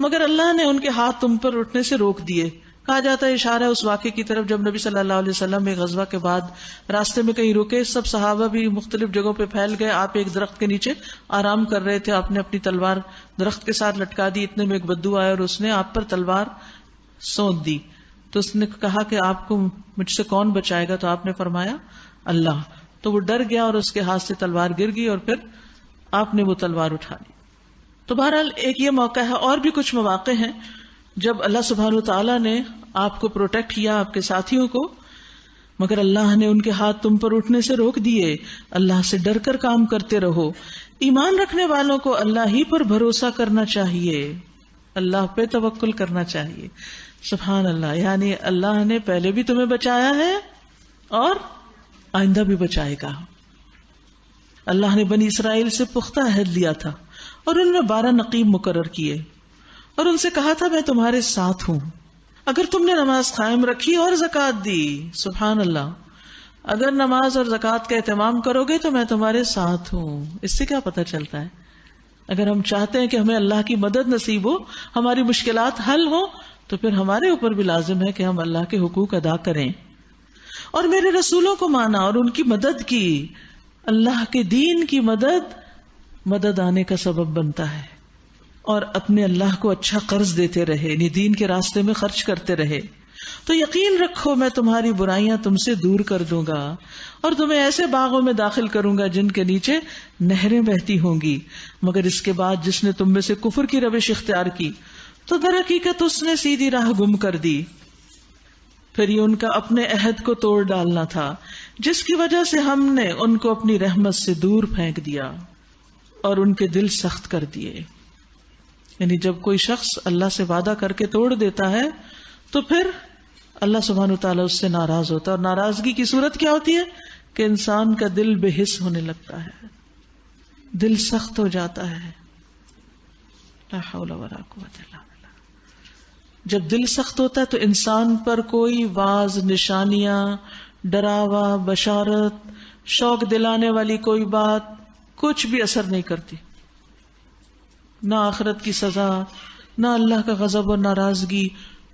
مگر اللہ نے ان کے ہاتھ تم پر اٹھنے سے روک دیے. کہا جاتا ہے اشارہ ہے اس واقعے کی طرف جب نبی صلی اللہ علیہ وسلم ایک غزوہ کے بعد راستے میں کہیں رکے. سب صحابہ بھی مختلف جگہوں پہ پھیل گئے. آپ ایک درخت کے نیچے آرام کر رہے تھے. آپ نے اپنی تلوار درخت کے ساتھ لٹکا دی. اتنے میں ایک بدو آیا اور اس نے آپ پر تلوار سونت دی. تو اس نے کہا کہ آپ کو مجھ سے کون بچائے گا؟ تو آپ نے فرمایا اللہ. تو وہ ڈر گیا اور اس کے ہاتھ سے تلوار گر گئی اور پھر آپ نے وہ تلوار اٹھا لی. تو بہرحال ایک یہ موقع ہے. اور بھی کچھ مواقع ہیں جب اللہ سبحانہ وتعالیٰ نے آپ کو پروٹیکٹ کیا، آپ کے ساتھیوں کو، مگر اللہ نے ان کے ہاتھ تم پر اٹھنے سے روک دیے. اللہ سے ڈر کر کام کرتے رہو. ایمان رکھنے والوں کو اللہ ہی پر بھروسہ کرنا چاہیے، اللہ پہ توکل کرنا چاہیے. سبحان اللہ. یعنی اللہ نے پہلے بھی تمہیں بچایا ہے اور آئندہ بھی بچائے گا. اللہ نے بنی اسرائیل سے پختہ عہد لیا تھا اور ان میں 12 نقیب مقرر کیے اور ان سے کہا تھا میں تمہارے ساتھ ہوں اگر تم نے نماز قائم رکھی اور زکوٰۃ دی. سبحان اللہ. اگر نماز اور زکوٰۃ کا اہتمام کرو گے تو میں تمہارے ساتھ ہوں. اس سے کیا پتہ چلتا ہے؟ اگر ہم چاہتے ہیں کہ ہمیں اللہ کی مدد نصیب ہو، ہماری مشکلات حل ہو، تو پھر ہمارے اوپر بھی لازم ہے کہ ہم اللہ کے حقوق ادا کریں اور میرے رسولوں کو مانا اور ان کی مدد کی. اللہ کے دین کی مدد آنے کا سبب بنتا ہے. اور اپنے اللہ کو اچھا قرض دیتے رہے، یعنی دین کے راستے میں خرچ کرتے رہے. تو یقین رکھو میں تمہاری برائیاں تم سے دور کر دوں گا اور تمہیں ایسے باغوں میں داخل کروں گا جن کے نیچے نہریں بہتی ہوں گی. مگر اس کے بعد جس نے تم میں سے کفر کی روش اختیار کی تو در حقیقت اس نے سیدھی راہ گم کر دی. پھر یہ ان کا اپنے عہد کو توڑ ڈالنا تھا جس کی وجہ سے ہم نے ان کو اپنی رحمت سے دور پھینک دیا اور ان کے دل سخت کر دیے. یعنی جب کوئی شخص اللہ سے وعدہ کر کے توڑ دیتا ہے تو پھر اللہ سبحانہ وتعالیٰ اس سے ناراض ہوتا ہے. اور ناراضگی کی صورت کیا ہوتی ہے کہ انسان کا دل بے حس ہونے لگتا ہے، دل سخت ہو جاتا ہے. لا حول ولا قوت الا باللہ. جب دل سخت ہوتا ہے تو انسان پر کوئی واز، نشانیاں، ڈراوا، بشارت، شوق دلانے والی کوئی بات کچھ بھی اثر نہیں کرتی. نہ آخرت کی سزا، نہ اللہ کا غضب اور ناراضگی،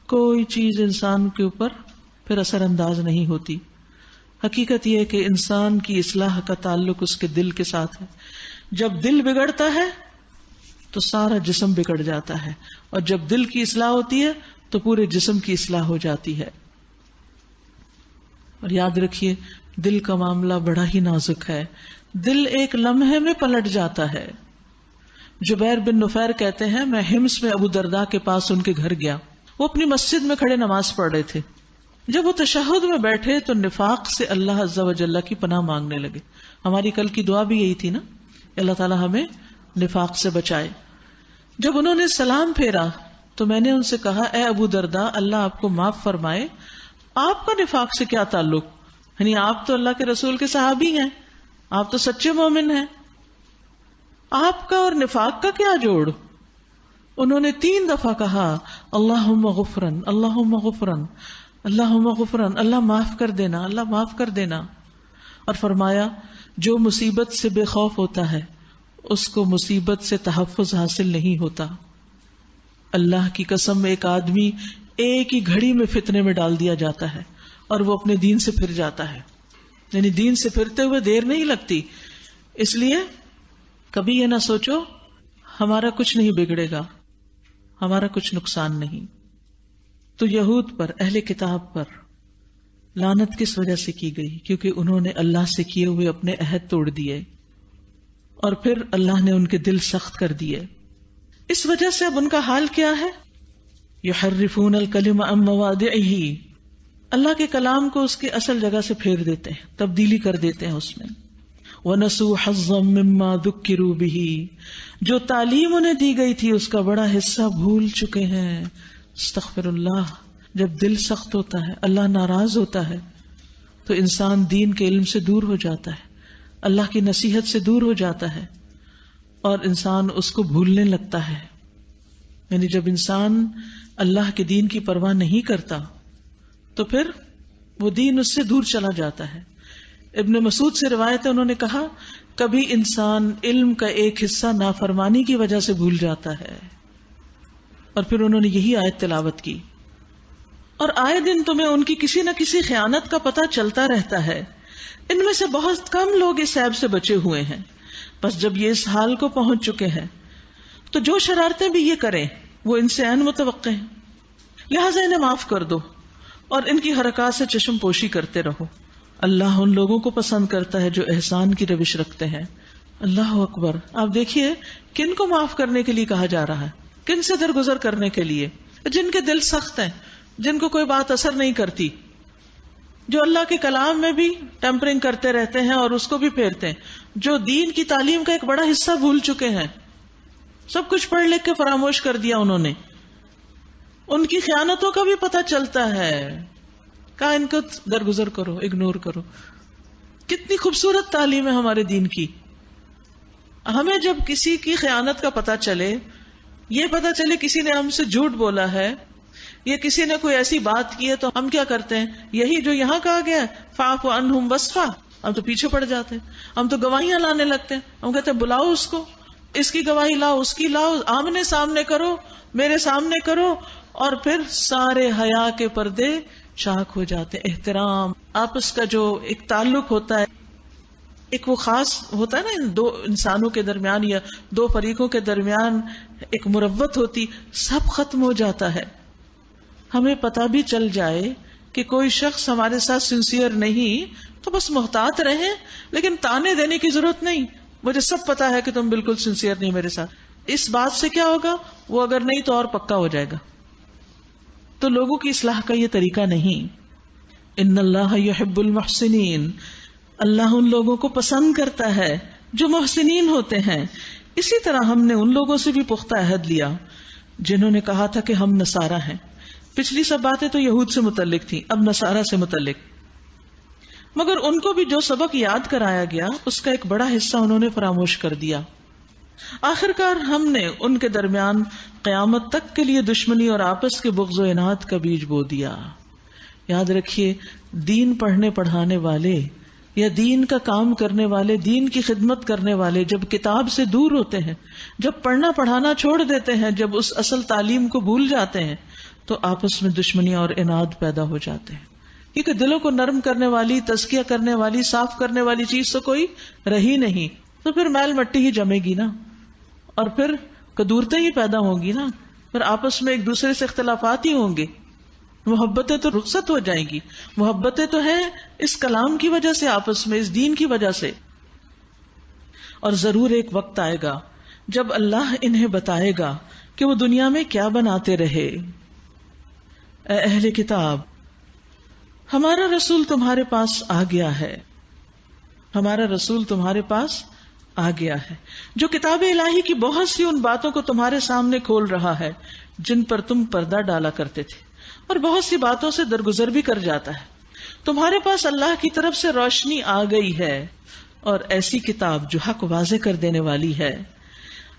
کوئی چیز انسان کے اوپر پھر اثر انداز نہیں ہوتی. حقیقت یہ ہے کہ انسان کی اصلاح کا تعلق اس کے دل کے ساتھ ہے. جب دل بگڑتا ہے تو سارا جسم بگڑ جاتا ہے، اور جب دل کی اصلاح ہوتی ہے تو پورے جسم کی اصلاح ہو جاتی ہے. اور یاد رکھیے دل کا معاملہ بڑا ہی نازک ہے. دل ایک لمحے میں پلٹ جاتا ہے. جبیر بن نفیر کہتے ہیں میں حمص میں ابو درداء کے پاس ان کے گھر گیا. وہ اپنی مسجد میں کھڑے نماز پڑھ رہے تھے. جب وہ تشہد میں بیٹھے تو نفاق سے اللہ عز و جل کی پناہ مانگنے لگے. ہماری کل کی دعا بھی یہی تھی نا، اللہ تعالیٰ ہمیں نفاق سے بچائے. جب انہوں نے سلام پھیرا تو میں نے ان سے کہا، اے ابو درداء، اللہ آپ کو معاف فرمائے، آپ کا نفاق سے کیا تعلق؟ یعنی آپ تو اللہ کے رسول کے صحابی ہیں، آپ تو سچے مومن ہیں، آپ کا اور نفاق کا کیا جوڑ؟ انہوں نے 3 دفعہ کہا، اللہم غفرن، اللہم غفرن، اللہم غفرن، اللہ معاف کر دینا، اللہ معاف کر دینا. اور فرمایا، جو مصیبت سے بے خوف ہوتا ہے اس کو مصیبت سے تحفظ حاصل نہیں ہوتا. اللہ کی قسم، ایک آدمی ایک ہی گھڑی میں فتنے میں ڈال دیا جاتا ہے اور وہ اپنے دین سے پھر جاتا ہے. یعنی دین سے پھرتے ہوئے دیر نہیں لگتی. اس لیے کبھی یہ نہ سوچو ہمارا کچھ نہیں بگڑے گا، ہمارا کچھ نقصان نہیں. تو یہود پر، اہل کتاب پر لعنت کس وجہ سے کی گئی؟ کیونکہ انہوں نے اللہ سے کیے ہوئے اپنے عہد توڑ دیے اور پھر اللہ نے ان کے دل سخت کر دیے. اس وجہ سے اب ان کا حال کیا ہے؟ یحرفون الکلم عن مواضعہ، اللہ کے کلام کو اس کی اصل جگہ سے پھیر دیتے ہیں، تبدیلی کر دیتے ہیں اس میں. وَنَسُوا حَظًّا مِّمَّا ذُكِّرُوا بِهِ، جو تعلیم انہیں دی گئی تھی اس کا بڑا حصہ بھول چکے ہیں. استغفر اللہ. جب دل سخت ہوتا ہے، اللہ ناراض ہوتا ہے، تو انسان دین کے علم سے دور ہو جاتا ہے، اللہ کی نصیحت سے دور ہو جاتا ہے اور انسان اس کو بھولنے لگتا ہے. یعنی جب انسان اللہ کے دین کی پرواہ نہیں کرتا تو پھر وہ دین اس سے دور چلا جاتا ہے. ابن مسعود سے روایت ہے، انہوں نے کہا، کبھی انسان علم کا ایک حصہ نافرمانی کی وجہ سے بھول جاتا ہے. اور پھر انہوں نے یہی آیت تلاوت کی، اور آئے دن تمہیں ان کی کسی نہ کسی خیانت کا پتہ چلتا رہتا ہے، ان میں سے بہت کم لوگ اس عیب سے بچے ہوئے ہیں. بس جب یہ اس حال کو پہنچ چکے ہیں تو جو شرارتیں بھی یہ کریں وہ ان سے عین متوقع ہیں، لہٰذا انہیں معاف کر دو اور ان کی حرکات سے چشم پوشی کرتے رہو. اللہ ان لوگوں کو پسند کرتا ہے جو احسان کی روش رکھتے ہیں. اللہ اکبر. آپ دیکھیے کن کو معاف کرنے کے لیے کہا جا رہا ہے، کن سے درگزر کرنے کے لیے؟ جن کے دل سخت ہیں، جن کو کوئی بات اثر نہیں کرتی، جو اللہ کے کلام میں بھی ٹیمپرنگ کرتے رہتے ہیں اور اس کو بھی پھیرتے ہیں، جو دین کی تعلیم کا ایک بڑا حصہ بھول چکے ہیں، سب کچھ پڑھ لکھ کے فراموش کر دیا انہوں نے. ان کی خیانتوں کا بھی پتہ چلتا ہے، کہا ان کو درگزر کرو، اگنور کرو. کتنی خوبصورت تعلیم ہے ہمارے دین کی. ہمیں جب کسی کی خیانت کا پتہ چلے، یہ پتہ چلے کسی نے ہم سے جھوٹ بولا ہے یا کسی نے کوئی ایسی بات کی ہے، تو ہم کیا کرتے ہیں؟ یہی جو یہاں کہا گیا ہے، فاعف عنہم واصفح، ہم تو پیچھے پڑ جاتے ہیں، ہم تو گواہیاں لانے لگتے ہیں. ہم کہتے ہیں بلاؤ اس کو، اس کی گواہی لاؤ، اس کی لاؤ، آمنے سامنے کرو، میرے سامنے کرو، اور پھر سارے حیا کے پردے چاک ہو جاتے. احترام، آپس کا جو ایک تعلق ہوتا ہے، ایک وہ خاص ہوتا ہے نا ان دو انسانوں کے درمیان یا دو فریقوں کے درمیان ایک مروت ہوتی، سب ختم ہو جاتا ہے. ہمیں پتہ بھی چل جائے کہ کوئی شخص ہمارے ساتھ سنسیئر نہیں تو بس محتاط رہیں، لیکن تانے دینے کی ضرورت نہیں. مجھے سب پتا ہے کہ تم بالکل سنسیئر نہیں میرے ساتھ. اس بات سے کیا ہوگا؟ وہ اگر نہیں تو اور پکا ہو جائے گا. تو لوگوں کی اصلاح کا یہ طریقہ نہیں. ان اللہ یحب المحسنین، اللہ ان لوگوں کو پسند کرتا ہے جو محسنین ہوتے ہیں. اسی طرح ہم نے ان لوگوں سے بھی پختہ عہد لیا جنہوں نے کہا تھا کہ ہم نصارہ ہیں. پچھلی سب باتیں تو یہود سے متعلق تھی، اب نصارہ سے متعلق. مگر ان کو بھی جو سبق یاد کرایا گیا اس کا ایک بڑا حصہ انہوں نے فراموش کر دیا. آخرکار ہم نے ان کے درمیان قیامت تک کے لیے دشمنی اور آپس کے بغض و عناد کا بیج بو دیا. یاد رکھیے، دین پڑھنے پڑھانے والے یا دین کا کام کرنے والے، دین کی خدمت کرنے والے جب کتاب سے دور ہوتے ہیں، جب پڑھنا پڑھانا چھوڑ دیتے ہیں، جب اس اصل تعلیم کو بھول جاتے ہیں، تو آپس میں دشمنی اور عناد پیدا ہو جاتے ہیں. کیونکہ دلوں کو نرم کرنے والی، تزکیہ کرنے والی، صاف کرنے والی چیز تو کوئی رہی نہیں. تو پھر میل مٹی ہی جمے گی نا، اور پھر کدورتیں ہی پیدا ہوں گی نا، پھر آپس میں ایک دوسرے سے اختلافات ہی ہوں گے. محبتیں تو رخصت ہو جائیں گی. محبتیں تو ہیں اس کلام کی وجہ سے، آپس میں اس دین کی وجہ سے. اور ضرور ایک وقت آئے گا جب اللہ انہیں بتائے گا کہ وہ دنیا میں کیا بناتے رہے. اے اہل کتاب، ہمارا رسول تمہارے پاس آ گیا ہے، ہمارا رسول تمہارے پاس آ گیا ہے جو کتاب الہی کی بہت سی ان باتوں کو تمہارے سامنے کھول رہا ہے جن پر تم پردہ ڈالا کرتے تھے، اور بہت سی باتوں سے درگزر بھی کر جاتا ہے۔ تمہارے پاس اللہ کی طرف سے روشنی آ گئی ہے اور ایسی کتاب جو حق واضح کر دینے والی ہے۔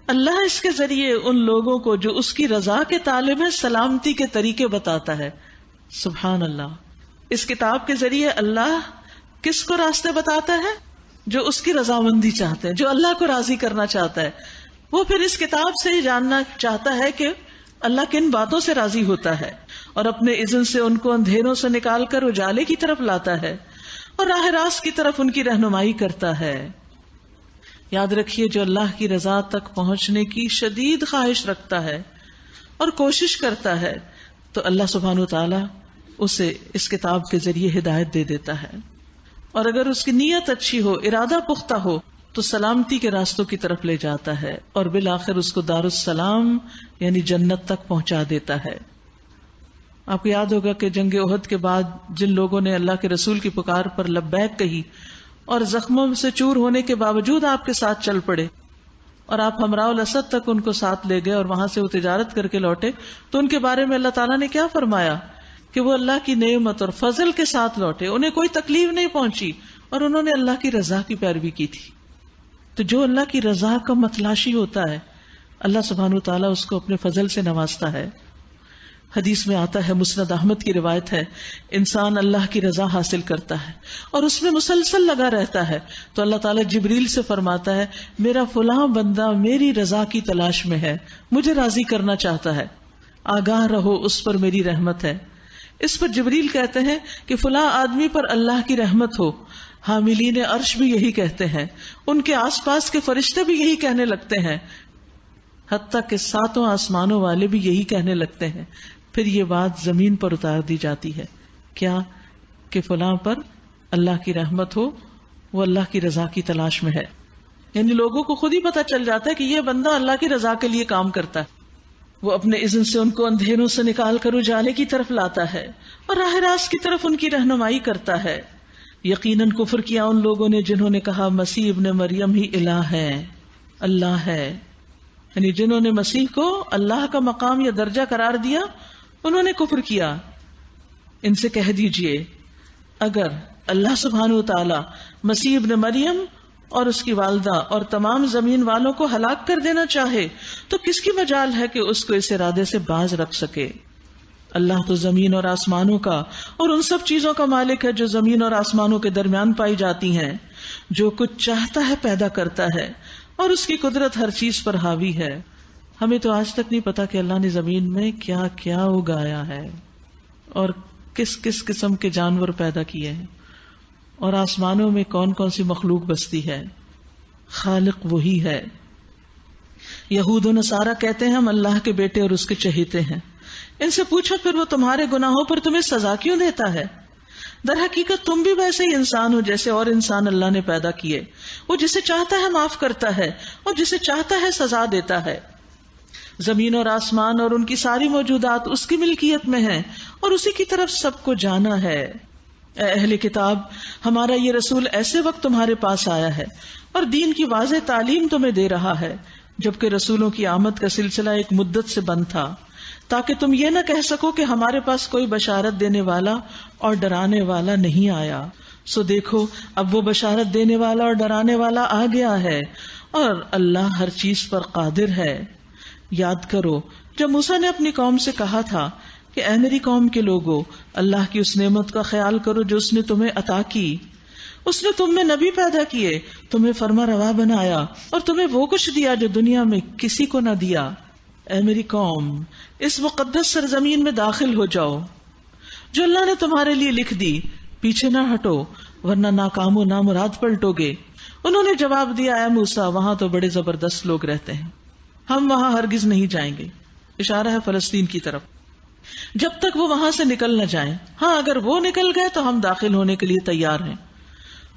اللہ اس کے ذریعے ان لوگوں کو جو اس کی رضا کے طالب ہیں سلامتی کے طریقے بتاتا ہے۔ سبحان اللہ، اس کتاب کے ذریعے اللہ کس کو راستے بتاتا ہے؟ جو اس کی رضامندی چاہتے ہیں، جو اللہ کو راضی کرنا چاہتا ہے، وہ پھر اس کتاب سے ہی جاننا چاہتا ہے کہ اللہ کن باتوں سے راضی ہوتا ہے، اور اپنے اذن سے ان کو اندھیروں سے نکال کر اجالے کی طرف لاتا ہے اور راہ راست کی طرف ان کی رہنمائی کرتا ہے۔ یاد رکھیے، جو اللہ کی رضا تک پہنچنے کی شدید خواہش رکھتا ہے اور کوشش کرتا ہے تو اللہ سبحانہ وتعالی اسے اس کتاب کے ذریعے ہدایت دے دیتا ہے، اور اگر اس کی نیت اچھی ہو، ارادہ پختہ ہو، تو سلامتی کے راستوں کی طرف لے جاتا ہے اور بالآخر اس کو دار السلام یعنی جنت تک پہنچا دیتا ہے۔ آپ کو یاد ہوگا کہ جنگ احد کے بعد جن لوگوں نے اللہ کے رسول کی پکار پر لبیک کہی اور زخموں سے چور ہونے کے باوجود آپ کے ساتھ چل پڑے، اور آپ ہمراہ الاسد تک ان کو ساتھ لے گئے اور وہاں سے وہ تجارت کر کے لوٹے، تو ان کے بارے میں اللہ تعالیٰ نے کیا فرمایا کہ وہ اللہ کی نعمت اور فضل کے ساتھ لوٹے، انہیں کوئی تکلیف نہیں پہنچی اور انہوں نے اللہ کی رضا کی پیروی کی تھی۔ تو جو اللہ کی رضا کا متلاشی ہوتا ہے، اللہ سبحانہ وتعالیٰ اس کو اپنے فضل سے نوازتا ہے۔ حدیث میں آتا ہے، مسند احمد کی روایت ہے، انسان اللہ کی رضا حاصل کرتا ہے اور اس میں مسلسل لگا رہتا ہے تو اللہ تعالیٰ جبریل سے فرماتا ہے، میرا فلاں بندہ میری رضا کی تلاش میں ہے، مجھے راضی کرنا چاہتا ہے، آگاہ رہو، اس پر میری رحمت ہے۔ اس پر جبریل کہتے ہیں کہ فلاں آدمی پر اللہ کی رحمت ہو۔ حاملین عرش بھی یہی کہتے ہیں، ان کے آس پاس کے فرشتے بھی یہی کہنے لگتے ہیں، حتیٰ کہ ساتوں آسمانوں والے بھی یہی کہنے لگتے ہیں۔ پھر یہ بات زمین پر اتار دی جاتی ہے، کیا کہ فلاں پر اللہ کی رحمت ہو، وہ اللہ کی رضا کی تلاش میں ہے۔ یعنی لوگوں کو خود ہی پتہ چل جاتا ہے کہ یہ بندہ اللہ کی رضا کے لیے کام کرتا ہے۔ وہ اپنے اذن سے ان کو اندھیروں سے نکال کر اجالے کی طرف لاتا ہے اور راہ راست کی طرف ان کی رہنمائی کرتا ہے۔ یقیناً کفر کیا ان لوگوں نے جنہوں نے کہا مسیح ابن مریم ہی الہ ہے، اللہ ہے، یعنی جنہوں نے مسیح کو اللہ کا مقام یا درجہ قرار دیا، انہوں نے کفر کیا۔ ان سے کہہ دیجئے، اگر اللہ سبحانہ وتعالی مسیح ابن مریم اور اس کی والدہ اور تمام زمین والوں کو ہلاک کر دینا چاہے تو کس کی مجال ہے کہ اس کو اس ارادے سے باز رکھ سکے؟ اللہ تو زمین اور آسمانوں کا اور ان سب چیزوں کا مالک ہے جو زمین اور آسمانوں کے درمیان پائی جاتی ہیں۔ جو کچھ چاہتا ہے پیدا کرتا ہے اور اس کی قدرت ہر چیز پر حاوی ہے۔ ہمیں تو آج تک نہیں پتا کہ اللہ نے زمین میں کیا کیا اگایا ہے اور کس کس قسم کے جانور پیدا کیے ہیں، اور آسمانوں میں کون کون سی مخلوق بستی ہے۔ خالق وہی ہے۔ یہود و نصارہ کہتے ہیں ہم اللہ کے بیٹے اور اس کے چہیتے ہیں۔ ان سے پوچھو پھر وہ تمہارے گناہوں پر تمہیں سزا کیوں دیتا ہے؟ در حقیقت تم بھی ویسے ہی انسان ہو جیسے اور انسان اللہ نے پیدا کیے۔ وہ جسے چاہتا ہے معاف کرتا ہے اور جسے چاہتا ہے سزا دیتا ہے۔ زمین اور آسمان اور ان کی ساری موجودات اس کی ملکیت میں ہیں اور اسی کی طرف سب کو جانا ہے۔ اے اہل کتاب، ہمارا یہ رسول ایسے وقت تمہارے پاس آیا ہے اور دین کی واضح تعلیم تمہیں دے رہا ہے، جبکہ رسولوں کی آمد کا سلسلہ ایک مدت سے بند تھا، تاکہ تم یہ نہ کہہ سکو کہ ہمارے پاس کوئی بشارت دینے والا اور ڈرانے والا نہیں آیا۔ سو دیکھو، اب وہ بشارت دینے والا اور ڈرانے والا آ گیا ہے اور اللہ ہر چیز پر قادر ہے۔ یاد کرو جب موسیٰ نے اپنی قوم سے کہا تھا کہ اے میری قوم کے لوگو، اللہ کی اس نعمت کا خیال کرو جو اس نے تمہیں عطا کی۔ اس نے تم میں نبی پیدا کیے، تمہیں فرما روا بنایا اور تمہیں وہ کچھ دیا جو دنیا میں کسی کو نہ دیا۔ اے میری قوم، اس مقدس سرزمین میں داخل ہو جاؤ جو اللہ نے تمہارے لیے لکھ دی، پیچھے نہ ہٹو ورنہ ناکام و نامراد پلٹو گے۔ انہوں نے جواب دیا، اے موسیٰ، وہاں تو بڑے زبردست لوگ رہتے ہیں، ہم وہاں ہرگز نہیں جائیں گے۔ اشارہ ہے فلسطین کی طرف، جب تک وہ وہاں سے نکل نہ جائیں۔ ہاں اگر وہ نکل گئے تو ہم داخل ہونے کے لیے تیار ہیں۔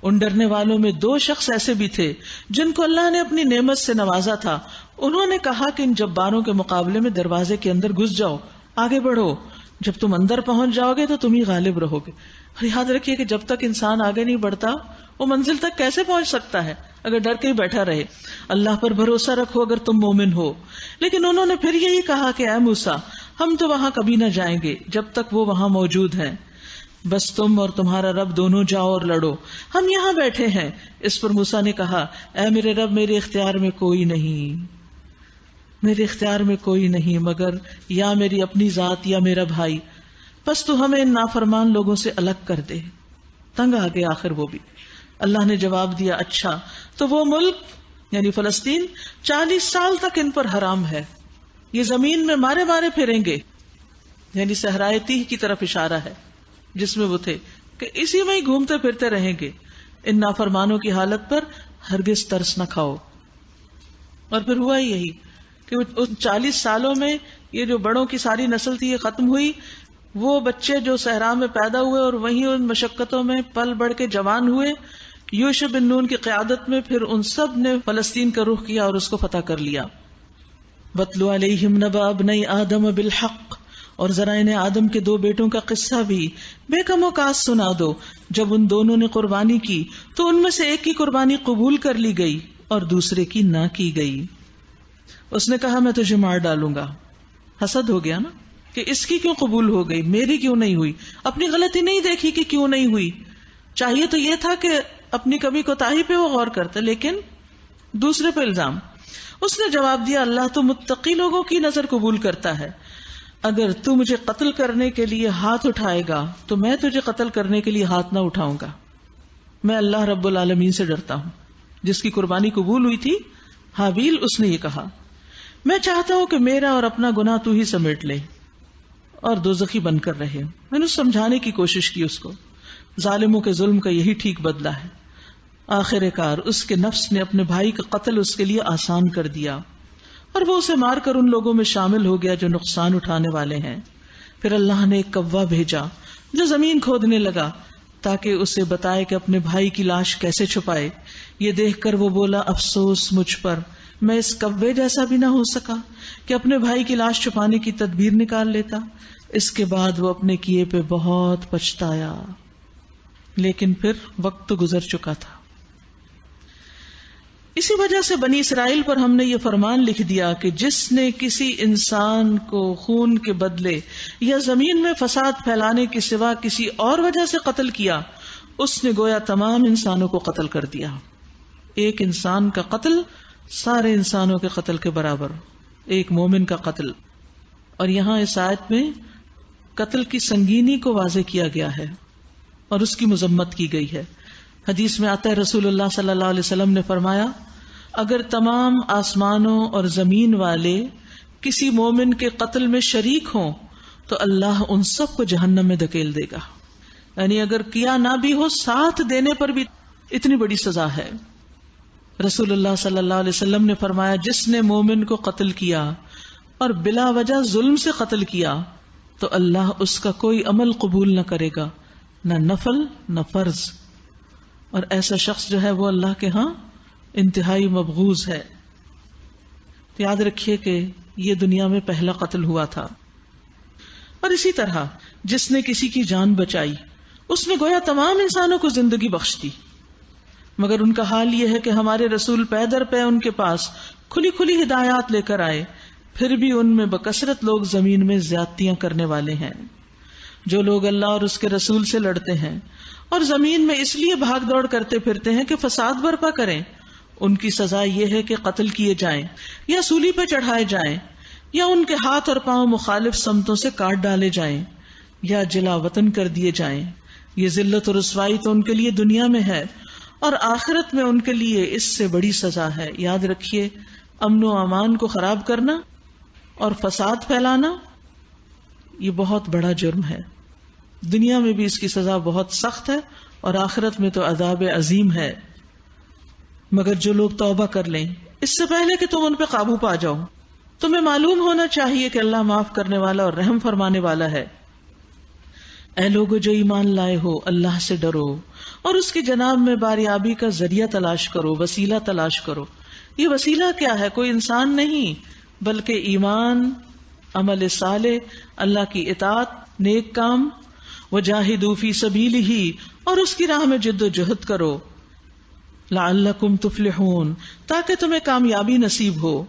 ان ڈرنے والوں میں 2 شخص ایسے بھی تھے جن کو اللہ نے اپنی نعمت سے نوازا تھا۔ انہوں نے کہا کہ ان جباروں کے مقابلے میں دروازے کے اندر گھس جاؤ، آگے بڑھو، جب تم اندر پہنچ جاؤ گے تو تم ہی غالب رہو گے۔ اور یاد رکھیے کہ جب تک انسان آگے نہیں بڑھتا وہ منزل تک کیسے پہنچ سکتا ہے اگر ڈر کے ہی بیٹھا رہے. اللہ پر بھروسہ رکھو اگر تم مومن ہو. لیکن انہوں نے پھر یہی کہا کہ اے موسیٰ ہم تو وہاں کبھی نہ جائیں گے جب تک وہ وہاں موجود ہیں، بس تم اور تمہارا رب دونوں جاؤ اور لڑو، ہم یہاں بیٹھے ہیں. اس پر موسیٰ نے کہا اے میرے رب میرے اختیار میں کوئی نہیں، میرے اختیار میں کوئی نہیں مگر یا میری اپنی ذات یا میرا بھائی، بس تو ہمیں ان نافرمان لوگوں سے الگ کر دے. تنگ آ گئے آخر وہ بھی. اللہ نے جواب دیا اچھا تو وہ ملک یعنی فلسطین 40 سال تک ان پر حرام ہے، یہ زمین میں مارے مارے پھریں گے، یعنی صحرائے تیہ کی طرف اشارہ ہے جس میں وہ تھے کہ اسی میں ہی گھومتے پھرتے رہیں گے. ان نافرمانوں کی حالت پر ہرگز ترس نہ کھاؤ. اور پھر ہوا ہی یہی کہ ان 40 سالوں میں یہ جو بڑوں کی ساری نسل تھی یہ ختم ہوئی. وہ بچے جو صحرا میں پیدا ہوئے اور وہیں ان مشقتوں میں پل بڑھ کے جوان ہوئے، یوشع بن نون کی قیادت میں پھر ان سب نے فلسطین کا رخ کیا اور اس کو فتح کر لیا. وَاتْلُ عَلَيْهِمْ نَبَأَ ابْنَيْ آدَمَ بِالْحَقِّ، اور ذرا انہیں آدم کے 2 بیٹوں کا قصہ بھی بے کم و کاس سنا دو. جب ان دونوں نے قربانی کی تو ان میں سے ایک کی قربانی قبول کر لی گئی اور دوسرے کی نہ کی گئی. اس نے کہا میں تجھے مار ڈالوں گا. حسد ہو گیا نا کہ اس کی کیوں قبول ہو گئی، میری کیوں نہیں ہوئی. اپنی غلطی نہیں دیکھی کہ کیوں نہیں ہوئی. چاہیے تو یہ تھا کہ اپنی کمی کوتاہی پہ وہ غور کرتے، لیکن دوسرے پہ الزام. اس نے جواب دیا اللہ تو متقی لوگوں کی نظر قبول کرتا ہے. اگر تو مجھے قتل کرنے کے لیے ہاتھ اٹھائے گا تو میں تجھے قتل کرنے کے لیے ہاتھ نہ اٹھاؤں گا. میں اللہ رب العالمین سے ڈرتا ہوں. جس کی قربانی قبول ہوئی تھی حابیل، اس نے یہ کہا میں چاہتا ہوں کہ میرا اور اپنا گناہ تو ہی سمیٹ لے اور دوزخی بن کر رہے. میں نے سمجھانے کی کوشش کی اس کو، ظالموں کے ظلم کا یہی ٹھیک بدلہ ہے. آخر کار اس کے نفس نے اپنے بھائی کا قتل اس کے لیے آسان کر دیا اور وہ اسے مار کر ان لوگوں میں شامل ہو گیا جو نقصان اٹھانے والے ہیں. پھر اللہ نے ایک کوا بھیجا جو زمین کھودنے لگا تاکہ اسے بتائے کہ اپنے بھائی کی لاش کیسے چھپائے. یہ دیکھ کر وہ بولا افسوس مجھ پر، میں اس کوے جیسا بھی نہ ہو سکا کہ اپنے بھائی کی لاش چھپانے کی تدبیر نکال لیتا. اس کے بعد وہ اپنے کیے پہ بہت پچھتایا، لیکن پھر وقت تو گزر چکا تھا. اسی وجہ سے بنی اسرائیل پر ہم نے یہ فرمان لکھ دیا کہ جس نے کسی انسان کو خون کے بدلے یا زمین میں فساد پھیلانے کے سوا کسی اور وجہ سے قتل کیا، اس نے گویا تمام انسانوں کو قتل کر دیا. ایک انسان کا قتل سارے انسانوں کے قتل کے برابر، ایک مومن کا قتل. اور یہاں اس آیت میں قتل کی سنگینی کو واضح کیا گیا ہے اور اس کی مذمت کی گئی ہے. حدیث میں آتا ہے رسول اللہ صلی اللہ علیہ وسلم نے فرمایا اگر تمام آسمانوں اور زمین والے کسی مومن کے قتل میں شریک ہوں تو اللہ ان سب کو جہنم میں دھکیل دے گا. یعنی اگر کیا نہ بھی ہو ساتھ دینے پر بھی اتنی بڑی سزا ہے. رسول اللہ صلی اللہ علیہ وسلم نے فرمایا جس نے مومن کو قتل کیا اور بلا وجہ ظلم سے قتل کیا تو اللہ اس کا کوئی عمل قبول نہ کرے گا، نہ نفل نہ فرض. اور ایسا شخص جو ہے وہ اللہ کے ہاں انتہائی مبغوض ہے. تو یاد رکھیے کہ یہ دنیا میں پہلا قتل ہوا تھا. اور اسی طرح جس نے کسی کی جان بچائی اس نے گویا تمام انسانوں کو زندگی بخش دی. مگر ان کا حال یہ ہے کہ ہمارے رسول پے در پے ان کے پاس کھلی کھلی ہدایات لے کر آئے، پھر بھی ان میں بکثرت لوگ زمین میں زیادتیاں کرنے والے ہیں. جو لوگ اللہ اور اس کے رسول سے لڑتے ہیں اور زمین میں اس لیے بھاگ دوڑ کرتے پھرتے ہیں کہ فساد برپا کریں، ان کی سزا یہ ہے کہ قتل کیے جائیں یا سولی پہ چڑھائے جائیں یا ان کے ہاتھ اور پاؤں مخالف سمتوں سے کاٹ ڈالے جائیں یا جلا وطن کر دیے جائیں. یہ ذلت اور رسوائی تو ان کے لیے دنیا میں ہے اور آخرت میں ان کے لیے اس سے بڑی سزا ہے. یاد رکھیے امن و امان کو خراب کرنا اور فساد پھیلانا یہ بہت بڑا جرم ہے. دنیا میں بھی اس کی سزا بہت سخت ہے اور آخرت میں تو عذاب عظیم ہے. مگر جو لوگ توبہ کر لیں اس سے پہلے کہ تم ان پہ قابو پا جاؤ، تمہیں معلوم ہونا چاہیے کہ اللہ معاف کرنے والا اور رحم فرمانے والا ہے. اے لوگو جو ایمان لائے ہو اللہ سے ڈرو اور اس کی جناب میں باریابی کا ذریعہ تلاش کرو، وسیلہ تلاش کرو. یہ وسیلہ کیا ہے؟ کوئی انسان نہیں بلکہ ایمان، عمل صالح، اللہ کی اطاعت، نیک کام وجاہدوا فی سبیلہ، اور اس کی راہ میں جد و جہد کرو، لعلکم تفلحون، تاکہ تمہیں کامیابی نصیب ہو۔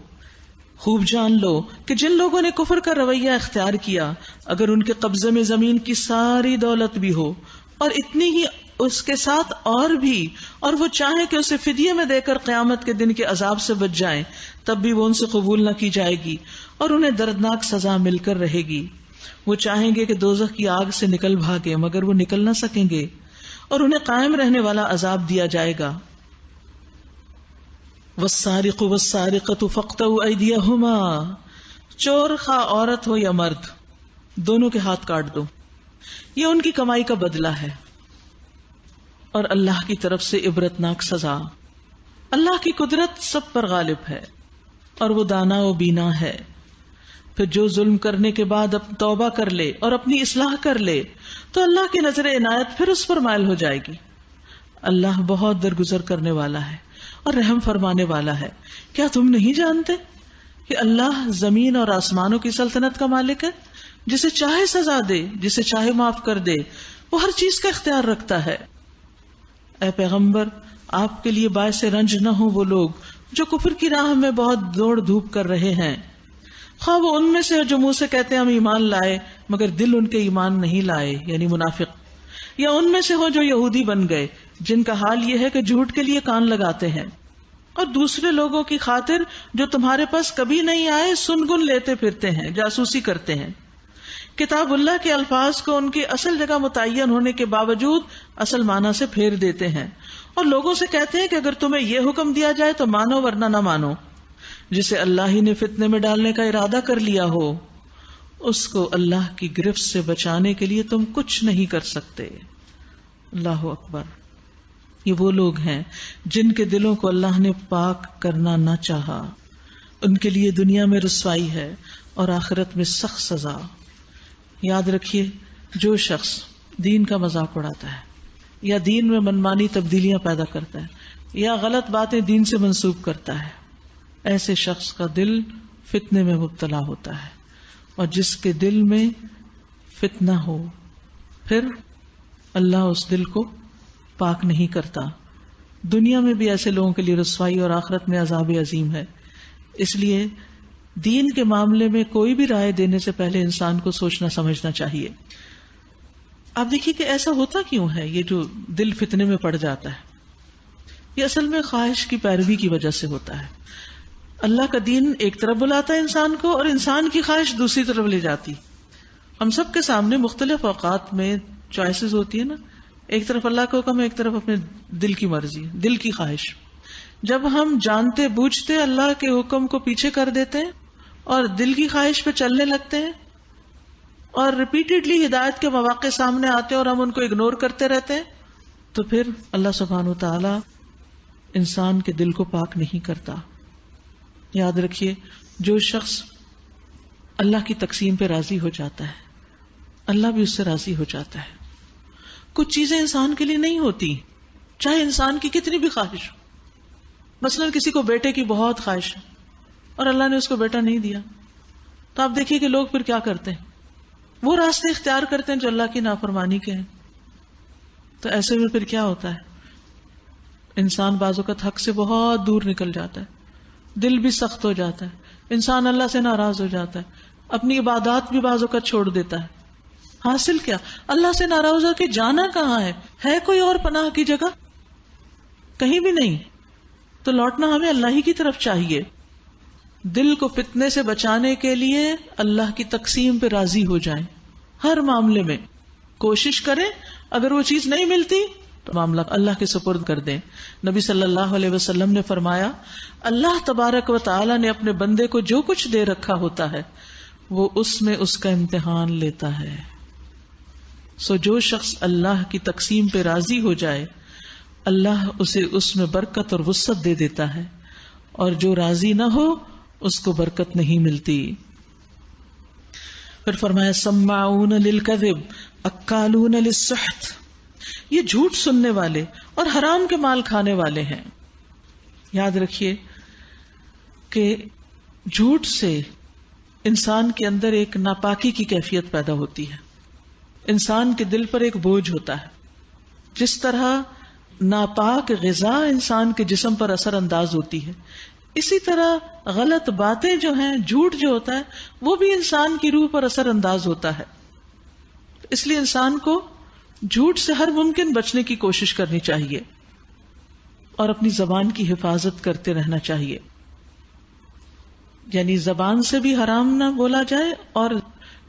خوب جان لو کہ جن لوگوں نے کفر کا رویہ اختیار کیا، اگر ان کے قبضے میں زمین کی ساری دولت بھی ہو اور اتنی ہی اس کے ساتھ اور بھی، اور وہ چاہیں کہ اسے فدیے میں دے کر قیامت کے دن کے عذاب سے بچ جائیں، تب بھی وہ ان سے قبول نہ کی جائے گی اور انہیں دردناک سزا مل کر رہے گی۔ وہ چاہیں گے کہ دوزخ کی آگ سے نکل بھاگے، مگر وہ نکل نہ سکیں گے، اور انہیں قائم رہنے والا عذاب دیا جائے گا۔ والسارق والسارقۃ فاقطعوا ایدیہما، چور خواہ عورت ہو یا مرد، دونوں کے ہاتھ کاٹ دو، یہ ان کی کمائی کا بدلہ ہے، اور اللہ کی طرف سے عبرتناک سزا۔ اللہ کی قدرت سب پر غالب ہے اور وہ دانا و بینا ہے۔ پھر جو ظلم کرنے کے بعد اب توبہ کر لے اور اپنی اصلاح کر لے تو اللہ کی نظر عنایت پھر اس پر مائل ہو جائے گی۔ اللہ بہت درگزر کرنے والا ہے اور رحم فرمانے والا ہے۔ کیا تم نہیں جانتے کہ اللہ زمین اور آسمانوں کی سلطنت کا مالک ہے؟ جسے چاہے سزا دے، جسے چاہے معاف کر دے، وہ ہر چیز کا اختیار رکھتا ہے۔ اے پیغمبر، آپ کے لیے باعث رنج نہ ہو وہ لوگ جو کفر کی راہ میں بہت دوڑ دھوپ کر رہے ہیں، خواہ وہ ان میں سے جو منہ سے کہتے ہیں ہم ایمان لائے مگر دل ان کے ایمان نہیں لائے، یعنی منافق، یا ان میں سے ہو جو یہودی بن گئے، جن کا حال یہ ہے کہ جھوٹ کے لیے کان لگاتے ہیں اور دوسرے لوگوں کی خاطر جو تمہارے پاس کبھی نہیں آئے سن گن لیتے پھرتے ہیں، جاسوسی کرتے ہیں۔ کتاب اللہ کے الفاظ کو ان کی اصل جگہ متعین ہونے کے باوجود اصل معنی سے پھیر دیتے ہیں، اور لوگوں سے کہتے ہیں کہ اگر تمہیں یہ حکم دیا جائے تو مانو ورنہ نہ مانو۔ جسے اللہ ہی نے فتنے میں ڈالنے کا ارادہ کر لیا ہو، اس کو اللہ کی گرفت سے بچانے کے لیے تم کچھ نہیں کر سکتے۔ اللہ اکبر۔ یہ وہ لوگ ہیں جن کے دلوں کو اللہ نے پاک کرنا نہ چاہا، ان کے لیے دنیا میں رسوائی ہے اور آخرت میں سخت سزا۔ یاد رکھیے، جو شخص دین کا مذاق اڑاتا ہے یا دین میں منمانی تبدیلیاں پیدا کرتا ہے یا غلط باتیں دین سے منسوب کرتا ہے، ایسے شخص کا دل فتنے میں مبتلا ہوتا ہے، اور جس کے دل میں فتنہ ہو پھر اللہ اس دل کو پاک نہیں کرتا۔ دنیا میں بھی ایسے لوگوں کے لیے رسوائی اور آخرت میں عذاب عظیم ہے۔ اس لیے دین کے معاملے میں کوئی بھی رائے دینے سے پہلے انسان کو سوچنا سمجھنا چاہیے۔ آپ دیکھیے کہ ایسا ہوتا کیوں ہے، یہ جو دل فتنے میں پڑ جاتا ہے، یہ اصل میں خواہش کی پیروی کی وجہ سے ہوتا ہے۔ اللہ کا دین ایک طرف بلاتا ہے انسان کو، اور انسان کی خواہش دوسری طرف لے جاتی۔ ہم سب کے سامنے مختلف اوقات میں چوائسز ہوتی ہے نا، ایک طرف اللہ کا حکم ہے، ایک طرف اپنے دل کی مرضی، دل کی خواہش۔ جب ہم جانتے بوجھتے اللہ کے حکم کو پیچھے کر دیتے ہیں اور دل کی خواہش پہ چلنے لگتے ہیں، اور ریپیٹڈلی ہدایت کے مواقع سامنے آتے ہیں اور ہم ان کو اگنور کرتے رہتے ہیں، تو پھر اللہ سبحانہ وتعالی انسان کے دل کو پاک نہیں کرتا۔ یاد رکھیے، جو شخص اللہ کی تقسیم پہ راضی ہو جاتا ہے، اللہ بھی اس سے راضی ہو جاتا ہے۔ کچھ چیزیں انسان کے لیے نہیں ہوتی، چاہے انسان کی کتنی بھی خواہش ہو۔ مثلا کسی کو بیٹے کی بہت خواہش ہے اور اللہ نے اس کو بیٹا نہیں دیا، تو آپ دیکھیے کہ لوگ پھر کیا کرتے ہیں، وہ راستے اختیار کرتے ہیں جو اللہ کی نافرمانی کے ہیں۔ تو ایسے میں پھر کیا ہوتا ہے، انسان بعض اوقات حق سے بہت دور نکل جاتا ہے، دل بھی سخت ہو جاتا ہے، انسان اللہ سے ناراض ہو جاتا ہے، اپنی عبادات بھی بعض اوقات چھوڑ دیتا ہے۔ حاصل کیا، اللہ سے ناراض ہو کے جانا کہاں ہے کوئی اور پناہ کی جگہ؟ کہیں بھی نہیں۔ تو لوٹنا ہمیں اللہ ہی کی طرف چاہیے۔ دل کو فتنے سے بچانے کے لیے اللہ کی تقسیم پہ راضی ہو جائیں، ہر معاملے میں کوشش کریں، اگر وہ چیز نہیں ملتی تو معاملہ اللہ کے سپرد کر دیں۔ نبی صلی اللہ علیہ وسلم نے فرمایا، اللہ تبارک و تعالی نے اپنے بندے کو جو کچھ دے رکھا ہوتا ہے وہ اس میں اس کا امتحان لیتا ہے۔ سو جو شخص اللہ کی تقسیم پہ راضی ہو جائے، اللہ اسے اس میں برکت اور وسعت دے دیتا ہے، اور جو راضی نہ ہو اس کو برکت نہیں ملتی۔ پھر فرمایا سماعون للکذب اکالون للسحت، یہ جھوٹ سننے والے اور حرام کے مال کھانے والے ہیں۔ یاد رکھیے کہ جھوٹ سے انسان کے اندر ایک ناپاکی کی کیفیت پیدا ہوتی ہے، انسان کے دل پر ایک بوجھ ہوتا ہے. جس طرح ناپاک غذا انسان کے جسم پر اثر انداز ہوتی ہے، اسی طرح غلط باتیں جو ہیں، جھوٹ جو ہوتا ہے، وہ بھی انسان کی روح پر اثر انداز ہوتا ہے. اس لیے انسان کو جھوٹ سے ہر ممکن بچنے کی کوشش کرنی چاہیے اور اپنی زبان کی حفاظت کرتے رہنا چاہیے. یعنی زبان سے بھی حرام نہ بولا جائے اور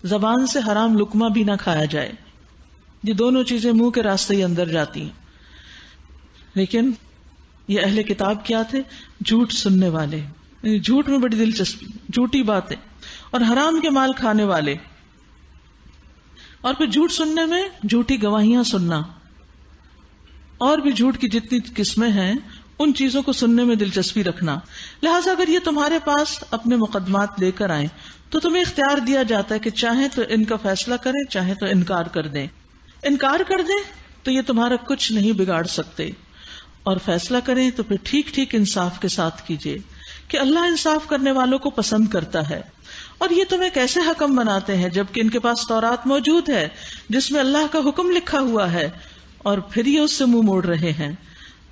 زبان سے حرام لقمہ بھی نہ کھایا جائے. یہ دونوں چیزیں منہ کے راستے ہی اندر جاتی ہیں. لیکن یہ اہل کتاب کیا تھے؟ جھوٹ سننے والے، یعنی جھوٹ میں بڑی دلچسپی، جھوٹی باتیں اور حرام کے مال کھانے والے. اور پھر جھوٹ سننے میں جھوٹی گواہیاں سننا، اور بھی جھوٹ کی جتنی قسمیں ہیں ان چیزوں کو سننے میں دلچسپی رکھنا. لہٰذا اگر یہ تمہارے پاس اپنے مقدمات لے کر آئیں تو تمہیں اختیار دیا جاتا ہے کہ چاہیں تو ان کا فیصلہ کریں، چاہیں تو انکار کر دیں. انکار کر دیں تو یہ تمہارا کچھ نہیں بگاڑ سکتے، اور فیصلہ کریں تو پھر ٹھیک ٹھیک انصاف کے ساتھ کیجیے کہ اللہ انصاف کرنے والوں کو پسند کرتا ہے. اور یہ تمہیں کیسے حکم بناتے ہیں جبکہ ان کے پاس تورات موجود ہے جس میں اللہ کا حکم لکھا ہوا ہے، اور پھر یہ اس سے منہ موڑ رہے ہیں.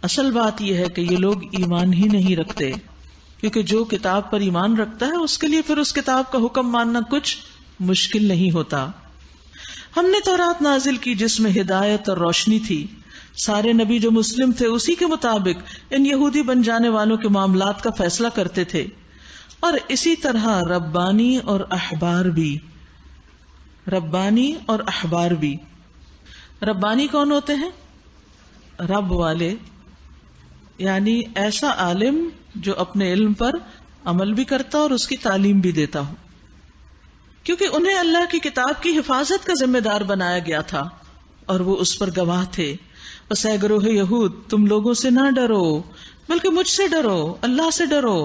اصل بات یہ ہے کہ یہ لوگ ایمان ہی نہیں رکھتے، کیونکہ جو کتاب پر ایمان رکھتا ہے اس کے لیے پھر اس کتاب کا حکم ماننا کچھ مشکل نہیں ہوتا. ہم نے تورات نازل کی جس میں ہدایت اور روشنی تھی. سارے نبی جو مسلم تھے اسی کے مطابق ان یہودی بن جانے والوں کے معاملات کا فیصلہ کرتے تھے. اور اسی طرح ربانی اور احبار بھی. ربانی اور احبار بھی. ربانی کون ہوتے ہیں؟ رب والے، یعنی ایسا عالم جو اپنے علم پر عمل بھی کرتا اور اس کی تعلیم بھی دیتا ہو، کیونکہ انہیں اللہ کی کتاب کی حفاظت کا ذمہ دار بنایا گیا تھا اور وہ اس پر گواہ تھے. بس اے گروہ یہود، تم لوگوں سے نہ ڈرو بلکہ مجھ سے ڈرو، اللہ سے ڈرو،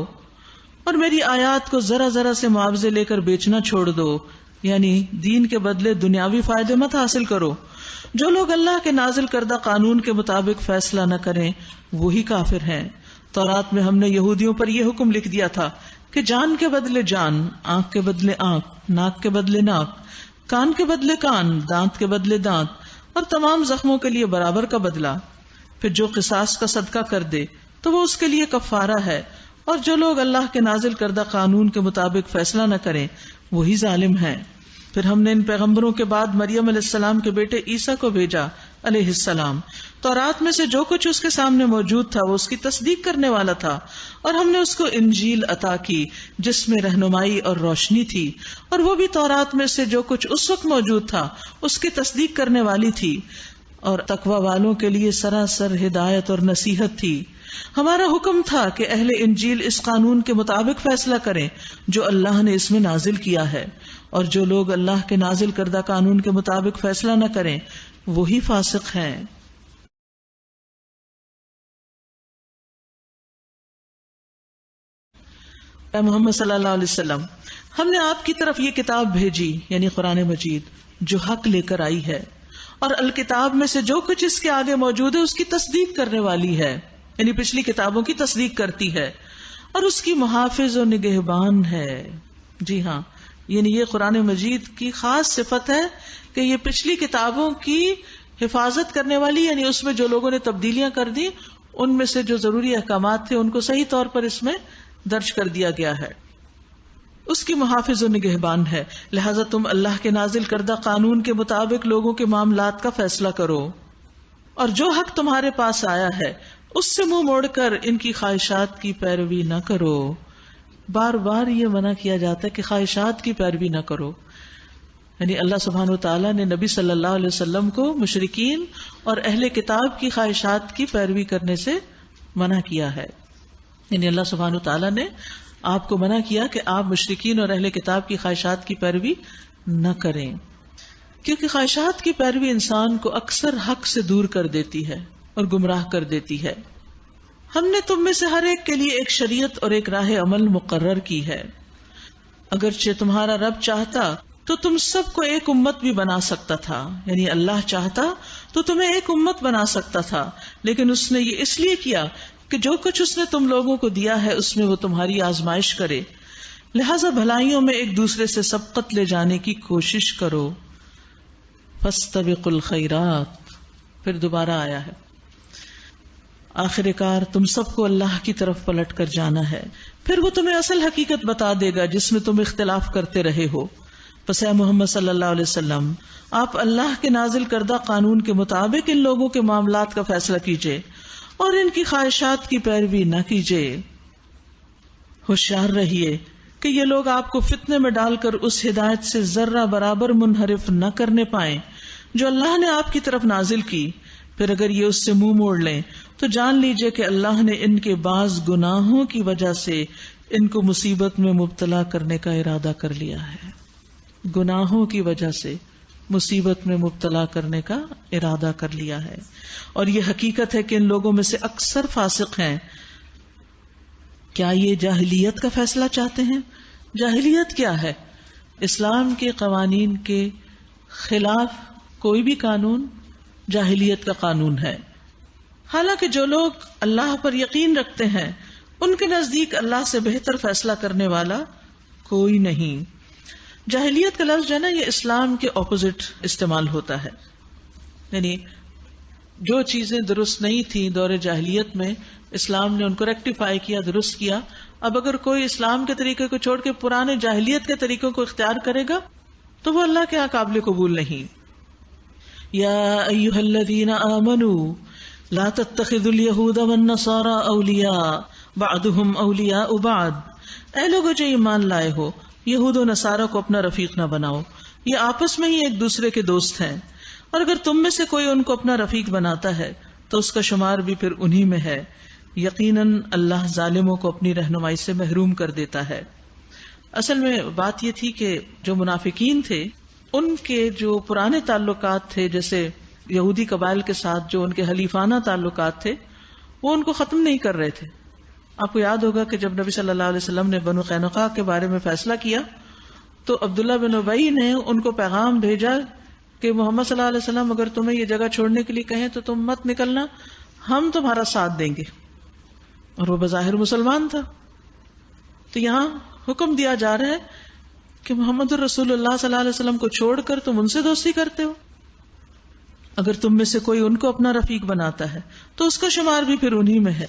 اور میری آیات کو ذرا ذرا سے معاوضے لے کر بیچنا چھوڑ دو. یعنی دین کے بدلے دنیاوی فائدے مت حاصل کرو. جو لوگ اللہ کے نازل کردہ قانون کے مطابق فیصلہ نہ کریں وہی کافر ہیں. تورات میں ہم نے یہودیوں پر یہ حکم لکھ دیا تھا کہ جان کے بدلے جان، آنکھ کے بدلے آنکھ، ناک کے بدلے ناک، کان کے بدلے کان، دانت کے بدلے دانت، اور تمام زخموں کے لیے برابر کا بدلہ. پھر جو قصاص کا صدقہ کر دے تو وہ اس کے لیے کفارہ ہے، اور جو لوگ اللہ کے نازل کردہ قانون کے مطابق فیصلہ نہ کریں وہی ظالم ہیں. پھر ہم نے ان پیغمبروں کے بعد مریم علیہ السلام کے بیٹے عیسیٰ کو بھیجا علیہ السلام. تورات میں سے جو کچھ اس کے سامنے موجود تھا وہ اس کی تصدیق کرنے والا تھا، اور ہم نے اس کو انجیل عطا کی جس میں رہنمائی اور روشنی تھی، اور وہ بھی تورات میں سے جو کچھ اس وقت موجود تھا اس کی تصدیق کرنے والی تھی، اور تقوی والوں کے لیے سراسر ہدایت اور نصیحت تھی. ہمارا حکم تھا کہ اہل انجیل اس قانون کے مطابق فیصلہ کریں جو اللہ نے اس میں نازل کیا ہے، اور جو لوگ اللہ کے نازل کردہ قانون کے مطابق فیصلہ نہ کریں وہی فاسق ہیں. اے محمد صلی اللہ علیہ وسلم، ہم نے آپ کی طرف یہ کتاب بھیجی، یعنی قرآن مجید، جو حق لے کر آئی ہے، اور الکتاب میں سے جو کچھ اس کے آگے موجود ہے اس کی تصدیق کرنے والی ہے، یعنی پچھلی کتابوں کی تصدیق کرتی ہے، اور اس کی محافظ و نگہبان ہے. جی ہاں، یعنی یہ قرآن مجید کی خاص صفت ہے کہ یہ پچھلی کتابوں کی حفاظت کرنے والی، یعنی اس میں جو لوگوں نے تبدیلیاں کر دی ان میں سے جو ضروری احکامات تھے ان کو صحیح طور پر اس میں درج کر دیا گیا ہے. اس کی محافظ و نگہبان ہے. لہذا تم اللہ کے نازل کردہ قانون کے مطابق لوگوں کے معاملات کا فیصلہ کرو، اور جو حق تمہارے پاس آیا ہے اس سے منہ موڑ کر ان کی خواہشات کی پیروی نہ کرو. بار بار یہ منع کیا جاتا ہے کہ خواہشات کی پیروی نہ کرو. یعنی اللہ سبحانہ وتعالیٰ نے نبی صلی اللہ علیہ وسلم کو مشرکین اور اہل کتاب کی خواہشات کی پیروی کرنے سے منع کیا ہے. یعنی اللہ سبحانہ وتعالیٰ نے آپ کو منع کیا کہ آپ مشرکین اور اہل کتاب کی خواہشات کی پیروی نہ کریں، کیونکہ خواہشات کی پیروی انسان کو اکثر حق سے دور کر دیتی ہے اور گمراہ کر دیتی ہے. ہم نے تم میں سے ہر ایک کے لیے ایک شریعت اور ایک راہ عمل مقرر کی ہے. اگرچہ تمہارا رب چاہتا تو تم سب کو ایک امت بھی بنا سکتا تھا، یعنی اللہ چاہتا تو تمہیں ایک امت بنا سکتا تھا، لیکن اس نے یہ اس لیے کیا کہ جو کچھ اس نے تم لوگوں کو دیا ہے اس میں وہ تمہاری آزمائش کرے. لہذا بھلائیوں میں ایک دوسرے سے سبقت لے جانے کی کوشش کرو. فاستبقوا الخیرات. پھر دوبارہ آیا ہے آخر کار تم سب کو اللہ کی طرف پلٹ کر جانا ہے، پھر وہ تمہیں اصل حقیقت بتا دے گا جس میں تم اختلاف کرتے رہے ہو. پس اے محمد صلی اللہ علیہ وسلم آپ اللہ کے نازل کردہ قانون کے مطابق ان لوگوں کے معاملات کا فیصلہ کیجئے اور ان کی خواہشات کی پیروی نہ کیجئے. ہوشیار رہیے کہ یہ لوگ آپ کو فتنے میں ڈال کر اس ہدایت سے ذرہ برابر منحرف نہ کرنے پائیں جو اللہ نے آپ کی طرف نازل کی. پھر اگر یہ اس سے منہ موڑ لیں تو جان لیجئے کہ اللہ نے ان کے بعض گناہوں کی وجہ سے ان کو مصیبت میں مبتلا کرنے کا ارادہ کر لیا ہے. گناہوں کی وجہ سے مصیبت میں مبتلا کرنے کا ارادہ کر لیا ہے. اور یہ حقیقت ہے کہ ان لوگوں میں سے اکثر فاسق ہیں. کیا یہ جاہلیت کا فیصلہ چاہتے ہیں؟ جاہلیت کیا ہے؟ اسلام کے قوانین کے خلاف کوئی بھی قانون جاہلیت کا قانون ہے. حالانکہ جو لوگ اللہ پر یقین رکھتے ہیں ان کے نزدیک اللہ سے بہتر فیصلہ کرنے والا کوئی نہیں. جاہلیت کا لفظ جو ہے نا یہ اسلام کے اپوزٹ استعمال ہوتا ہے. یعنی جو چیزیں درست نہیں تھیں دور جاہلیت میں اسلام نے ان کو ریکٹیفائی کیا، درست کیا. اب اگر کوئی اسلام کے طریقے کو چھوڑ کے پرانے جاہلیت کے طریقوں کو اختیار کرے گا تو وہ اللہ کے یہاں قابل قبول نہیں. یا ایھا الذین آمنوا لا تتخذوا اليہود والنصارى اولیاء بعضهم اولیاء بعض. اے لوگو جو ایمان لائے ہو یہود و نصارہ کو اپنا رفیق نہ بناؤ، یہ آپس میں ہی ایک دوسرے کے دوست ہیں، اور اگر تم میں سے کوئی ان کو اپنا رفیق بناتا ہے تو اس کا شمار بھی پھر انہی میں ہے. یقیناً اللہ ظالموں کو اپنی رہنمائی سے محروم کر دیتا ہے. اصل میں بات یہ تھی کہ جو منافقین تھے ان کے جو پرانے تعلقات تھے، جیسے یہودی قبائل کے ساتھ جو ان کے حلیفانہ تعلقات تھے، وہ ان کو ختم نہیں کر رہے تھے. آپ کو یاد ہوگا کہ جب نبی صلی اللہ علیہ وسلم نے بنو قینقاع کے بارے میں فیصلہ کیا تو عبداللہ بن ابی نے ان کو پیغام بھیجا کہ محمد صلی اللہ علیہ وسلم اگر تمہیں یہ جگہ چھوڑنے کے لیے کہیں تو تم مت نکلنا، ہم تمہارا ساتھ دیں گے. اور وہ بظاہر مسلمان تھا. تو یہاں حکم دیا جا رہا ہے کہ محمد رسول اللہ صلی اللہ علیہ وسلم کو چھوڑ کر تم ان سے دوستی کرتے ہو. اگر تم میں سے کوئی ان کو اپنا رفیق بناتا ہے تو اس کا شمار بھی پھر انہی میں ہے.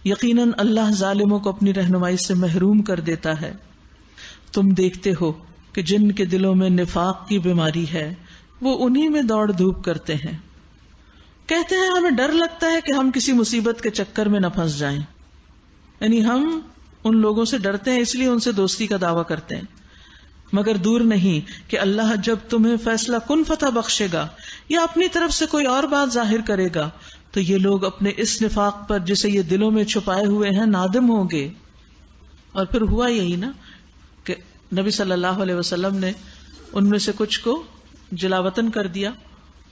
یقیناً اللہ ظالموں کو اپنی رہنمائی سے محروم کر دیتا ہے. تم دیکھتے ہو کہ جن کے دلوں میں نفاق کی بیماری ہے وہ انہی میں دوڑ دھوپ کرتے ہیں. کہتے ہیں ہمیں ڈر لگتا ہے کہ ہم کسی مصیبت کے چکر میں نہ پھنس جائیں. یعنی ہم ان لوگوں سے ڈرتے ہیں اس لیے ان سے دوستی کا دعویٰ کرتے ہیں. مگر دور نہیں کہ اللہ جب تمہیں فیصلہ کن فتح بخشے گا یا اپنی طرف سے کوئی اور بات ظاہر کرے گا تو یہ لوگ اپنے اس نفاق پر جسے یہ دلوں میں چھپائے ہوئے ہیں نادم ہوں گے. اور پھر ہوا یہی نا کہ نبی صلی اللہ علیہ وسلم نے ان میں سے کچھ کو جلاوطن کر دیا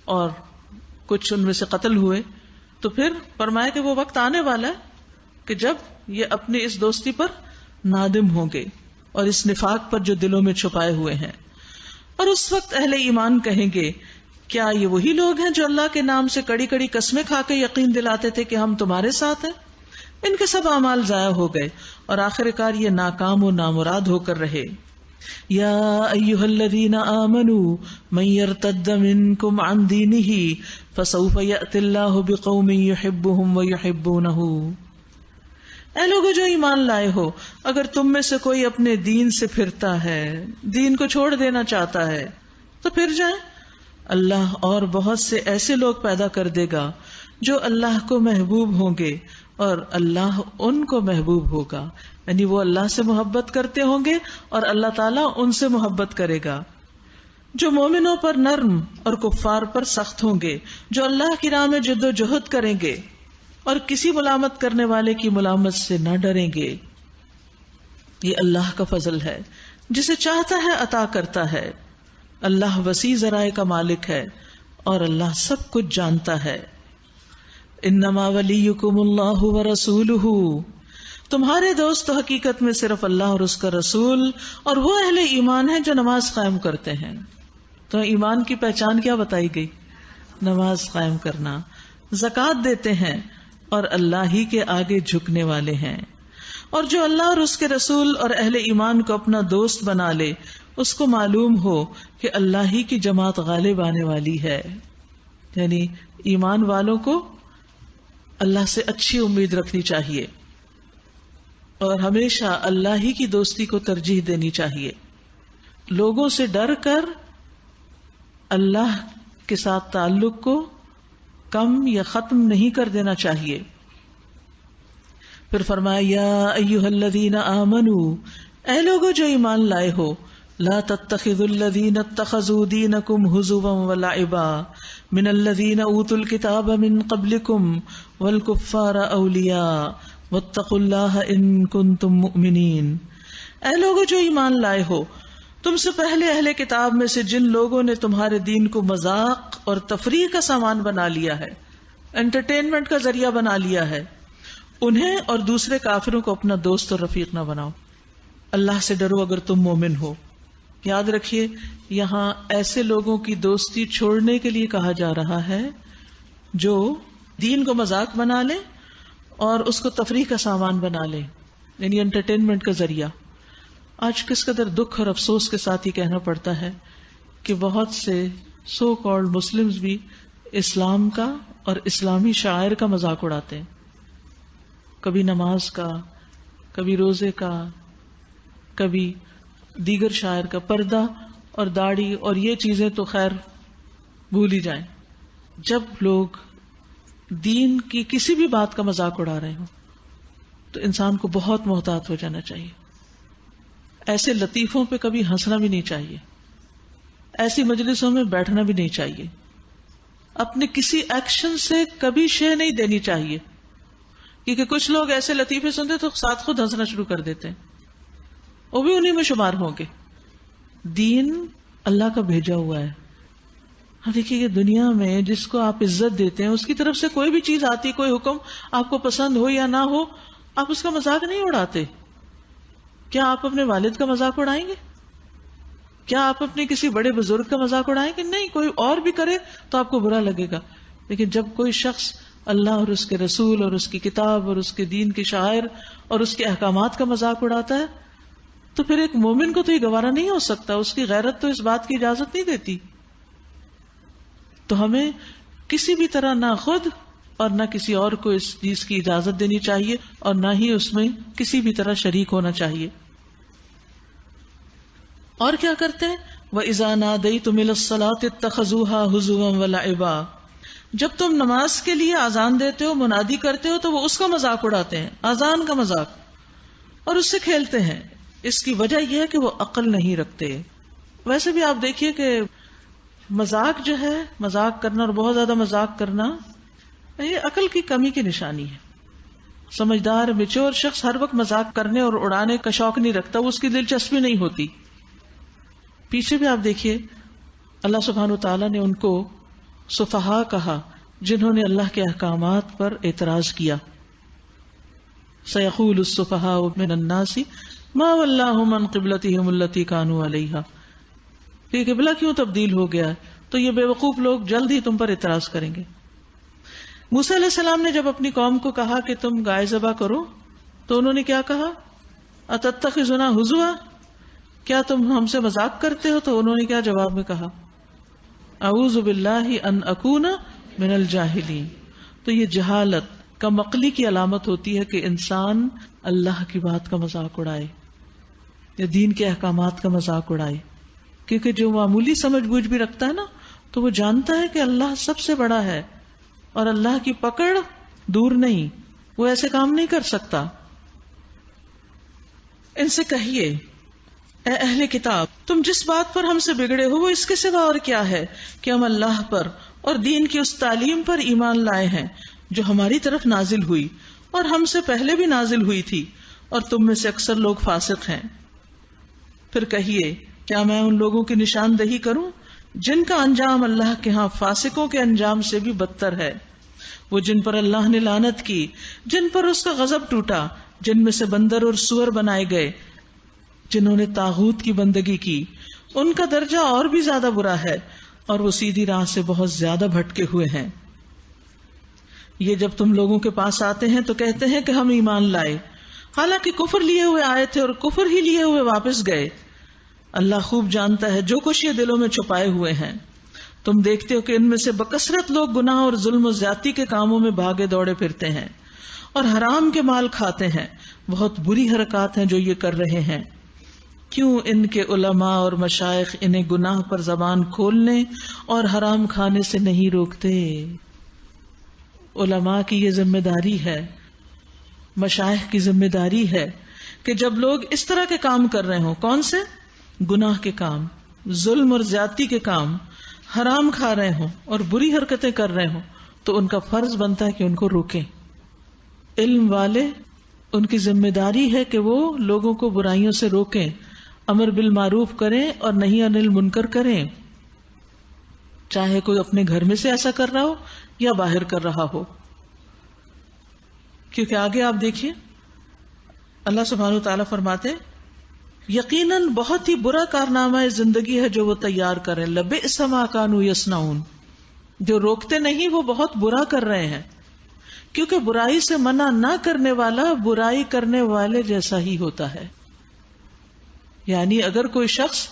اور کچھ ان میں سے قتل ہوئے. تو پھر فرمایا کہ وہ وقت آنے والا ہے کہ جب یہ اپنی اس دوستی پر نادم ہوں گے اور اس نفاق پر جو دلوں میں چھپائے ہوئے ہیں. اور اس وقت اہل ایمان کہیں گے کیا یہ وہی لوگ ہیں جو اللہ کے نام سے کڑی کڑی قسمیں کھا کے یقین دلاتے تھے کہ ہم تمہارے ساتھ ہیں؟ ان کے سب اعمال ضائع ہو گئے اور آخر کار یہ ناکام و نامراد ہو کر رہے. یا ایھا الذین آمنوا من یرتد منکم عن دینہ فسوف یأتی اللہ بقوم یحبهم ویحبونہ. اے لوگوں جو ایمان لائے ہو اگر تم میں سے کوئی اپنے دین سے پھرتا ہے، دین کو چھوڑ دینا چاہتا ہے تو پھر جائیں. اللہ اور بہت سے ایسے لوگ پیدا کر دے گا جو اللہ کو محبوب ہوں گے اور اللہ ان کو محبوب ہوگا. یعنی وہ اللہ سے محبت کرتے ہوں گے اور اللہ تعالیٰ ان سے محبت کرے گا. جو مومنوں پر نرم اور کفار پر سخت ہوں گے، جو اللہ کی راہ میں جد و جہد کریں گے اور کسی ملامت کرنے والے کی ملامت سے نہ ڈریں گے. یہ اللہ کا فضل ہے، جسے چاہتا ہے عطا کرتا ہے. اللہ وسیع ذرائع کا مالک ہے اور اللہ سب کچھ جانتا ہے. انما ولیکم اللہ ورسولہ، تمہارے دوست تو حقیقت میں صرف اللہ اور اس کا رسول اور وہ اہل ایمان ہیں جو نماز قائم کرتے ہیں. تو ایمان کی پہچان کیا بتائی گئی؟ نماز قائم کرنا، زکوٰۃ دیتے ہیں اور اللہ ہی کے آگے جھکنے والے ہیں. اور جو اللہ اور اس کے رسول اور اہل ایمان کو اپنا دوست بنا لے اس کو معلوم ہو کہ اللہ ہی کی جماعت غالب آنے والی ہے. یعنی ایمان والوں کو اللہ سے اچھی امید رکھنی چاہیے اور ہمیشہ اللہ ہی کی دوستی کو ترجیح دینی چاہیے. لوگوں سے ڈر کر اللہ کے ساتھ تعلق کو کم یا ختم نہیں کر دینا چاہیے. پھر فرمایا یا ایھا الذین آمنوا، اے لوگو جو ایمان لائے ہو، لا تتخذوا الذین اتخذوا دینکم ہزوا ولعبا من الذین اوتوا الکتاب من قبلکم والکفار اولیاء واتقوا اللہ ان کنتم مؤمنین. اے لوگو جو ایمان لائے ہو، تم سے پہلے اہل کتاب میں سے جن لوگوں نے تمہارے دین کو مذاق اور تفریح کا سامان بنا لیا ہے، انٹرٹینمنٹ کا ذریعہ بنا لیا ہے، انہیں اور دوسرے کافروں کو اپنا دوست اور رفیق نہ بناؤ. اللہ سے ڈرو اگر تم مومن ہو. یاد رکھیے یہاں ایسے لوگوں کی دوستی چھوڑنے کے لیے کہا جا رہا ہے جو دین کو مذاق بنا لیں اور اس کو تفریح کا سامان بنا لیں، یعنی انٹرٹینمنٹ کا ذریعہ. آج کس قدر دکھ اور افسوس کے ساتھ ہی کہنا پڑتا ہے کہ بہت سے سو کالڈ مسلمز بھی اسلام کا اور اسلامی شعائر کا مذاق اڑاتے ہیں. کبھی نماز کا، کبھی روزے کا، کبھی دیگر شاعر کا، پردہ اور داڑھی اور یہ چیزیں تو خیر بھول ہی جائیں. جب لوگ دین کی کسی بھی بات کا مذاق اڑا رہے ہوں تو انسان کو بہت محتاط ہو جانا چاہیے. ایسے لطیفوں پہ کبھی ہنسنا بھی نہیں چاہیے، ایسی مجلسوں میں بیٹھنا بھی نہیں چاہیے، اپنے کسی ایکشن سے کبھی شے نہیں دینی چاہیے، کیونکہ کچھ لوگ ایسے لطیفے سنتے تو ساتھ خود ہنسنا شروع کر دیتے ہیں، وہ بھی انہی میں شمار ہوں گے. دین اللہ کا بھیجا ہوا ہے. ہاں دیکھیے کہ دنیا میں جس کو آپ عزت دیتے ہیں اس کی طرف سے کوئی بھی چیز آتی، کوئی حکم آپ کو پسند ہو یا نہ ہو، آپ اس کا مذاق نہیں اڑاتے. کیا آپ اپنے والد کا مذاق اڑائیں گے؟ کیا آپ اپنے کسی بڑے بزرگ کا مذاق اڑائیں گے؟ نہیں. کوئی اور بھی کرے تو آپ کو برا لگے گا، لیکن جب کوئی شخص اللہ اور اس کے رسول اور اس کی کتاب اور اس کے دین کے شاعر اور اس کے احکامات کا مذاق اڑاتا ہے تو پھر ایک مومن کو تو یہ گوارا نہیں ہو سکتا. اس کی غیرت تو اس بات کی اجازت نہیں دیتی. تو ہمیں کسی بھی طرح نہ خود اور نہ کسی اور کو اس چیز کی اجازت دینی چاہیے اور نہ ہی اس میں کسی بھی طرح شریک ہونا چاہیے. اور کیا کرتے ہیں؟ وَإِذَا نَادَيْتُمْ إِلَى الصَّلَاةِ اتَّخَذُوهَا هُزُوًا وَلَعِبًا. جب تم نماز کے لیے آذان دیتے ہو، منادی کرتے ہو، تو وہ اس کا مذاق اڑاتے ہیں، آذان کا مذاق، اور اس سے کھیلتے ہیں. اس کی وجہ یہ ہے کہ وہ عقل نہیں رکھتے. ویسے بھی آپ دیکھیے کہ مذاق جو ہے، مذاق کرنا اور بہت زیادہ مذاق کرنا، یہ عقل کی کمی کی نشانی ہے. سمجھدار میچور شخص ہر وقت مذاق کرنے اور اڑانے کا شوق نہیں رکھتا، وہ اس کی دلچسپی نہیں ہوتی. پیچھے بھی آپ دیکھیے اللہ سبحانہ وتعالیٰ نے ان کو سفہاء کہا جنہوں نے اللہ کے احکامات پر اعتراض کیا. سَيَقُولُ السُّفَهَاءُ مِنَ النَّاسِ مَا وَلَّاهُمْ عَنْ قِبْلَتِهِمُ الَّتِي كَانُوا عَلَيْهَا. کہ قبلہ کیوں تبدیل ہو گیا ہے؟ تو یہ بے وقوف لوگ جلد ہی تم پر اعتراض کریں گے. موسیٰ علیہ السلام نے جب اپنی قوم کو کہا کہ تم گائے ذبح کرو تو انہوں نے کیا کہا؟ اتتخذنا ہزوا، کیا تم ہم سے مذاق کرتے ہو؟ تو انہوں نے کیا جواب میں کہا؟ اعوذ باللہ ان اکون من الجاہلین. تو یہ جہالت کم عقلی کی علامت ہوتی ہے کہ انسان اللہ کی بات کا مذاق اڑائے یا دین کے احکامات کا مذاق اڑائے. کیونکہ جو معمولی سمجھ بوجھ بھی رکھتا ہے نا، تو وہ جانتا ہے کہ اللہ سب سے بڑا ہے اور اللہ کی پکڑ دور نہیں، وہ ایسے کام نہیں کر سکتا. ان سے کہیے اے اہل کتاب، تم جس بات پر ہم سے بگڑے ہو وہ اس کے سوا اور کیا ہے کہ ہم اللہ پر اور دین کی اس تعلیم پر ایمان لائے ہیں جو ہماری طرف نازل ہوئی اور ہم سے پہلے بھی نازل ہوئی تھی، اور تم میں سے اکثر لوگ فاسق ہیں. پھر کہیے کیا میں ان لوگوں کی نشاندہی کروں جن کا انجام اللہ کے ہاں فاسقوں کے انجام سے بھی بدتر ہے؟ وہ جن پر اللہ نے لعنت کی، جن پر اس کا غضب ٹوٹا، جن میں سے بندر اور سور بنائے گئے، جنہوں نے طاغوت کی بندگی کی، ان کا درجہ اور بھی زیادہ برا ہے اور وہ سیدھی راہ سے بہت زیادہ بھٹکے ہوئے ہیں. یہ جب تم لوگوں کے پاس آتے ہیں تو کہتے ہیں کہ ہم ایمان لائے، حالانکہ کفر لیے ہوئے آئے تھے اور کفر ہی لیے ہوئے واپس گئے. اللہ خوب جانتا ہے جو کچھ یہ دلوں میں چھپائے ہوئے ہیں. تم دیکھتے ہو کہ ان میں سے بکثرت لوگ گناہ اور ظلم و زیادتی کے کاموں میں بھاگے دوڑے پھرتے ہیں اور حرام کے مال کھاتے ہیں. بہت بری حرکات ہیں جو یہ کر رہے ہیں. کیوں ان کے علماء اور مشائخ انہیں گناہ پر زبان کھولنے اور حرام کھانے سے نہیں روکتے؟ علماء کی یہ ذمہ داری ہے، مشائخ کی ذمہ داری ہے کہ جب لوگ اس طرح کے کام کر رہے ہوں، کون سے؟ گناہ کے کام، ظلم اور زیادتی کے کام، حرام کھا رہے ہوں اور بری حرکتیں کر رہے ہوں، تو ان کا فرض بنتا ہے کہ ان کو روکیں. علم والے، ان کی ذمہ داری ہے کہ وہ لوگوں کو برائیوں سے روکیں، امر بالمعروف کریں اور نہی عن المنکر کریں، چاہے کوئی اپنے گھر میں سے ایسا کر رہا ہو یا باہر کر رہا ہو. کیونکہ آگے آپ دیکھیے اللہ سبحانہ وتعالیٰ فرماتے یقیناً بہت ہی برا کارنامہ زندگی ہے جو وہ تیار کر رہے ہیں. لبئس ما کانوا یصنعون، جو روکتے نہیں وہ بہت برا کر رہے ہیں. کیونکہ برائی سے منع نہ کرنے والا برائی کرنے والے جیسا ہی ہوتا ہے. یعنی اگر کوئی شخص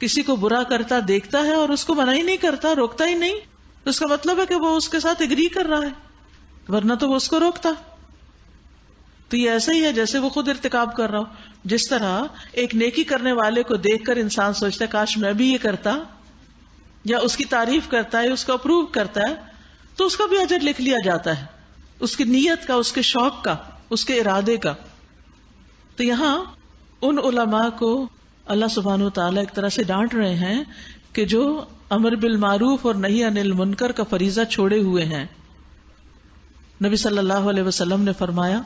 کسی کو برا کرتا دیکھتا ہے اور اس کو منع ہی نہیں کرتا، روکتا ہی نہیں، تو اس کا مطلب ہے کہ وہ اس کے ساتھ اگری کر رہا ہے، ورنہ تو وہ اس کو روکتا. تو یہ ایسا ہی ہے جیسے وہ خود ارتکاب کر رہا ہو. جس طرح ایک نیکی کرنے والے کو دیکھ کر انسان سوچتا ہے کاش میں بھی یہ کرتا، یا اس کی تعریف کرتا ہے، اس کو اپروو کرتا ہے، تو اس کا بھی اجر لکھ لیا جاتا ہے، اس کی نیت کا، اس کے شوق کا، اس کے ارادے کا. تو یہاں ان علماء کو اللہ سبحانہ وتعالیٰ ایک طرح سے ڈانٹ رہے ہیں کہ جو امر بالمعروف اور نہی عن المنکر کا فریضہ چھوڑے ہوئے ہیں. نبی صلی اللہ علیہ وسلم نے فرمایا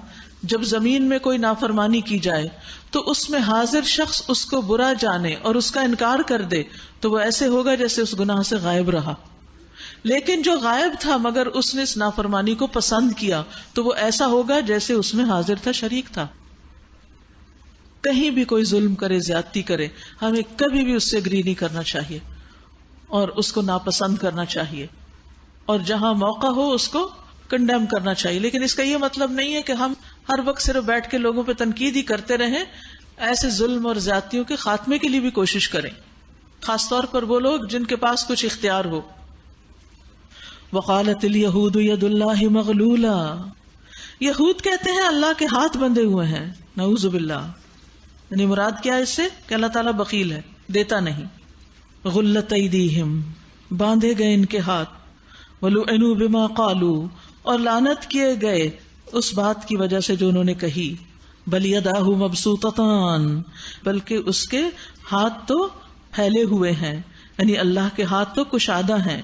جب زمین میں کوئی نافرمانی کی جائے تو اس میں حاضر شخص اس کو برا جانے اور اس کا انکار کر دے تو وہ ایسے ہوگا جیسے اس گناہ سے غائب رہا. لیکن جو غائب تھا مگر اس نے اس نافرمانی کو پسند کیا تو وہ ایسا ہوگا جیسے اس میں حاضر تھا، شریک تھا. کہیں بھی کوئی ظلم کرے، زیادتی کرے، ہمیں کبھی بھی اس سے اگری نہیں کرنا چاہیے اور اس کو ناپسند کرنا چاہیے، اور جہاں موقع ہو اس کو کنڈیم کرنا چاہیے. لیکن اس کا یہ مطلب نہیں ہے کہ ہم ہر وقت صرف بیٹھ کے لوگوں پہ تنقید ہی کرتے رہیں. ایسے ظلم اور زیادتیوں کے خاتمے کے لیے بھی کوشش کریں، خاص طور پر وہ لوگ جن کے پاس کچھ اختیار ہو. وقالت الیہود ید اللہ مغلولہ، یہود کہتے ہیں اللہ کے ہاتھ بندھے ہوئے ہیں. نعوذ باللہ. یعنی مراد کیا ہے اس سے کہ اللہ تعالیٰ بخیل ہے، دیتا نہیں. غلت ایدیہم، باندھے گئے ان کے ہاتھ. ولعنوا بما قالوا، اور لعنت کیے گئے اس بات کی وجہ سے جو انہوں نے کہی. بل یداہ مبسوطتان، بلکہ اس کے ہاتھ تو پھیلے ہوئے ہیں، یعنی اللہ کے ہاتھ تو کشادہ ہیں،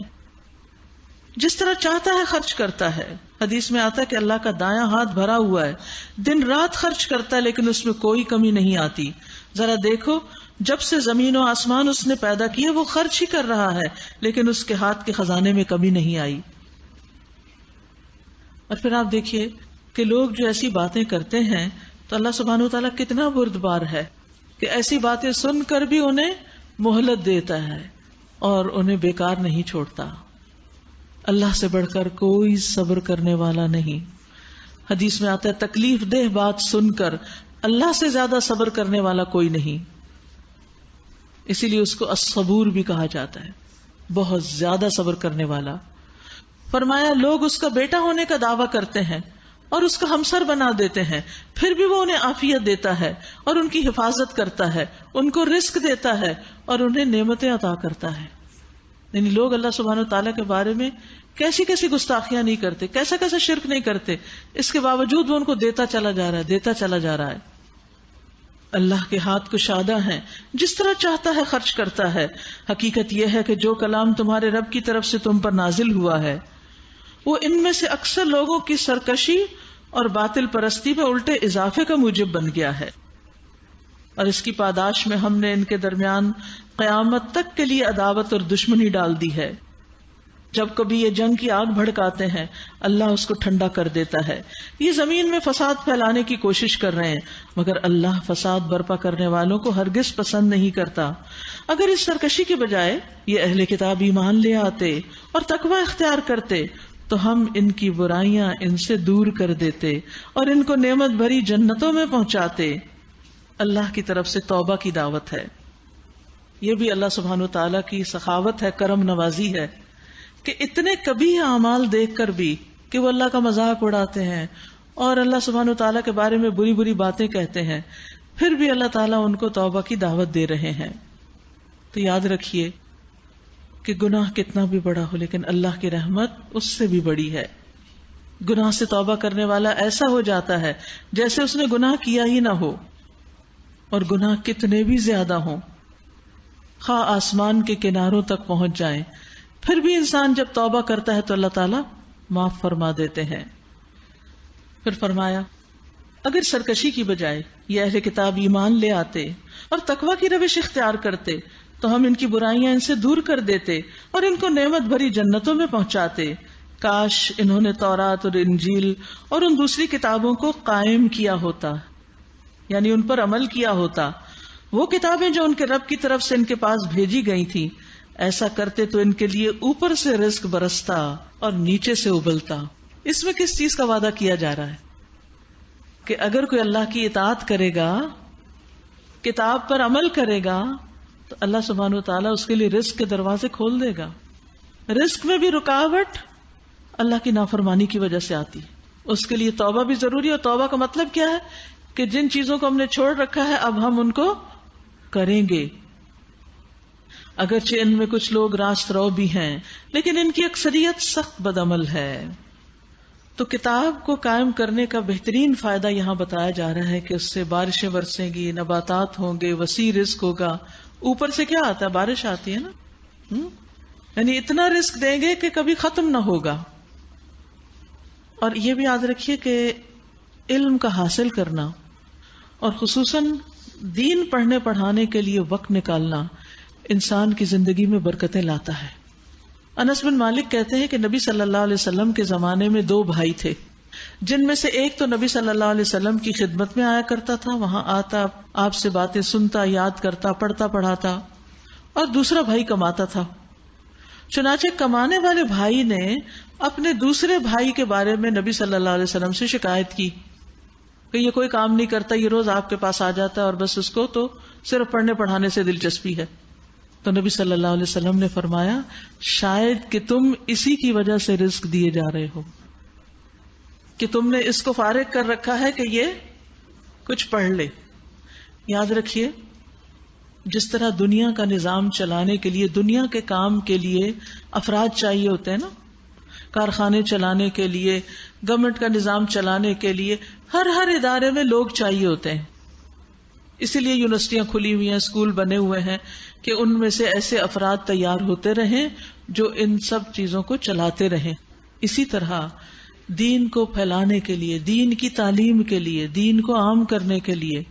جس طرح چاہتا ہے خرچ کرتا ہے. حدیث میں آتا ہے کہ اللہ کا دایاں ہاتھ بھرا ہوا ہے، دن رات خرچ کرتا ہے لیکن اس میں کوئی کمی نہیں آتی. ذرا دیکھو جب سے زمین و آسمان اس نے پیدا کیے وہ خرچ ہی کر رہا ہے لیکن اس کے ہاتھ کے خزانے میں کمی نہیں آئی. اور پھر آپ دیکھیے کہ لوگ جو ایسی باتیں کرتے ہیں تو اللہ سبحانہ وتعالیٰ کتنا بردبار ہے کہ ایسی باتیں سن کر بھی انہیں مہلت دیتا ہے اور انہیں بیکار نہیں چھوڑتا. اللہ سے بڑھ کر کوئی صبر کرنے والا نہیں. حدیث میں آتا ہے تکلیف دہ بات سن کر اللہ سے زیادہ صبر کرنے والا کوئی نہیں. اسی لیے اس کو الصبور بھی کہا جاتا ہے، بہت زیادہ صبر کرنے والا. فرمایا لوگ اس کا بیٹا ہونے کا دعویٰ کرتے ہیں اور اس کا ہمسر بنا دیتے ہیں، پھر بھی وہ انہیں عافیت دیتا ہے اور ان کی حفاظت کرتا ہے، ان کو رزق دیتا ہے اور انہیں نعمتیں عطا کرتا ہے. یعنی لوگ اللہ سبحانہ وتعالیٰ کے بارے میں کیسی کیسی گستاخیاں نہیں کرتے، کیسا کیسا شرک نہیں کرتے، اس کے باوجود وہ ان کو دیتا چلا جا رہا ہے، دیتا چلا جا رہا ہے. اللہ کے ہاتھ کشادہ ہیں، جس طرح چاہتا ہے خرچ کرتا ہے. حقیقت یہ ہے کہ جو کلام تمہارے رب کی طرف سے تم پر نازل ہوا ہے وہ ان میں سے اکثر لوگوں کی سرکشی اور باطل پرستی میں الٹے اضافے کا موجب بن گیا ہے، اور اس کی پاداش میں ہم نے ان کے درمیان قیامت تک کے لیے عداوت اور دشمنی ڈال دی ہے. جب کبھی یہ جنگ کی آگ بھڑکاتے ہیں اللہ اس کو ٹھنڈا کر دیتا ہے. یہ زمین میں فساد پھیلانے کی کوشش کر رہے ہیں مگر اللہ فساد برپا کرنے والوں کو ہرگز پسند نہیں کرتا. اگر اس سرکشی کے بجائے یہ اہل کتاب ایمان لے آتے اور تقوی اختیار کرتے تو ہم ان کی برائیاں ان سے دور کر دیتے اور ان کو نعمت بھری جنتوں میں پہنچاتے. اللہ کی طرف سے توبہ کی دعوت ہے. یہ بھی اللہ سبحانہ وتعالی کی سخاوت ہے، کرم نوازی ہے کہ اتنے کبھی اعمال دیکھ کر بھی کہ وہ اللہ کا مذاق اڑاتے ہیں اور اللہ سبحانہ وتعالی کے بارے میں بری بری باتیں کہتے ہیں، پھر بھی اللہ تعالیٰ ان کو توبہ کی دعوت دے رہے ہیں. تو یاد رکھیے کہ گناہ کتنا بھی بڑا ہو لیکن اللہ کی رحمت اس سے بھی بڑی ہے. گناہ سے توبہ کرنے والا ایسا ہو جاتا ہے جیسے اس نے گناہ کیا ہی نہ ہو، اور گناہ کتنے بھی زیادہ ہوں، خواہ آسمان کے کناروں تک پہنچ جائیں، پھر بھی انسان جب توبہ کرتا ہے تو اللہ تعالیٰ معاف فرما دیتے ہیں. پھر فرمایا اگر سرکشی کی بجائے یہ اہل کتاب ایمان لے آتے اور تقوی کی روش اختیار کرتے تو ہم ان کی برائیاں ان سے دور کر دیتے اور ان کو نعمت بھری جنتوں میں پہنچاتے. کاش انہوں نے تورات اور انجیل اور ان دوسری کتابوں کو قائم کیا ہوتا، یعنی ان پر عمل کیا ہوتا، وہ کتابیں جو ان کے رب کی طرف سے ان کے پاس بھیجی گئی تھی. ایسا کرتے تو ان کے لیے اوپر سے رزق برستا اور نیچے سے ابلتا. اس میں کس چیز کا وعدہ کیا جا رہا ہے؟ کہ اگر کوئی اللہ کی اطاعت کرے گا، کتاب پر عمل کرے گا، تو اللہ سبحانہ وتعالیٰ اس کے لیے رزق کے دروازے کھول دے گا. رزق میں بھی رکاوٹ اللہ کی نافرمانی کی وجہ سے آتی، اس کے لیے توبہ بھی ضروری ہے. اور توبہ کا مطلب کیا ہے؟ کہ جن چیزوں کو ہم نے چھوڑ رکھا ہے اب ہم ان کو کریں گے. اگرچہ ان میں کچھ لوگ راست رو بھی ہیں لیکن ان کی اکثریت سخت بدعمل ہے. تو کتاب کو قائم کرنے کا بہترین فائدہ یہاں بتایا جا رہا ہے کہ اس سے بارشیں برسیں گی، نباتات ہوں گے، وسیع رزق ہوگا. اوپر سے کیا آتا ہے؟ بارش آتی ہے نا، یعنی اتنا رزق دیں گے کہ کبھی ختم نہ ہوگا. اور یہ بھی یاد رکھیے کہ علم کا حاصل کرنا اور خصوصاً دین پڑھنے پڑھانے کے لیے وقت نکالنا انسان کی زندگی میں برکتیں لاتا ہے. انس بن مالک کہتے ہیں کہ نبی صلی اللہ علیہ وسلم کے زمانے میں 2 بھائی تھے، جن میں سے ایک تو نبی صلی اللہ علیہ وسلم کی خدمت میں آیا کرتا تھا، وہاں آتا، آپ سے باتیں سنتا، یاد کرتا، پڑھتا پڑھاتا، اور دوسرا بھائی کماتا تھا. چنانچہ کمانے والے بھائی نے اپنے دوسرے بھائی کے بارے میں نبی صلی اللہ علیہ وسلم سے شکایت کی کہ یہ کوئی کام نہیں کرتا، یہ روز آپ کے پاس آ جاتا ہے اور بس اس کو تو صرف پڑھنے پڑھانے سے دلچسپی ہے. تو نبی صلی اللہ علیہ وسلم نے فرمایا شاید کہ تم اسی کی وجہ سے رزق دیے جا رہے ہو کہ تم نے اس کو فارغ کر رکھا ہے کہ یہ کچھ پڑھ لے. یاد رکھیے جس طرح دنیا کا نظام چلانے کے لیے، دنیا کے کام کے لیے افراد چاہیے ہوتے ہیں نا، کارخانے چلانے کے لیے، گورنمنٹ کا نظام چلانے کے لیے ہر ادارے میں لوگ چاہیے ہوتے ہیں. اسی لیے یونیورسٹیاں کھلی ہوئی ہیں، اسکول بنے ہوئے ہیں کہ ان میں سے ایسے افراد تیار ہوتے رہیں جو ان سب چیزوں کو چلاتے رہیں. اسی طرح دین کو پھیلانے کے لیے، دین کی تعلیم کے لیے، دین کو عام کرنے کے لیے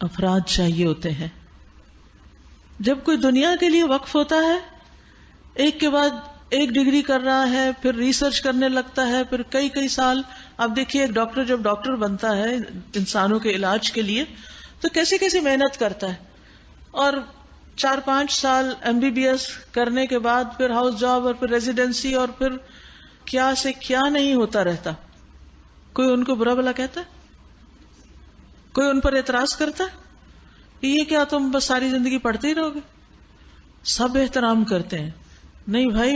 افراد چاہیے ہوتے ہیں. جب کوئی دنیا کے لیے وقف ہوتا ہے، ایک کے بعد ایک ڈگری کر رہا ہے، پھر ریسرچ کرنے لگتا ہے، پھر کئی سال. اب دیکھیے ایک ڈاکٹر جب ڈاکٹر بنتا ہے انسانوں کے علاج کے لیے تو کیسی محنت کرتا ہے، اور 4-5 سال MBBS کرنے کے بعد پھر ہاؤس جاب اور پھر ریزیڈنسی اور پھر کیا سے کیا نہیں ہوتا رہتا. کوئی ان کو برا بھلا کہتا ہے؟ کوئی ان پر اعتراض کرتا ہے کہ یہ کیا تم بس ساری زندگی پڑھتے ہی رہو گے؟ سب احترام کرتے ہیں. نہیں بھائی،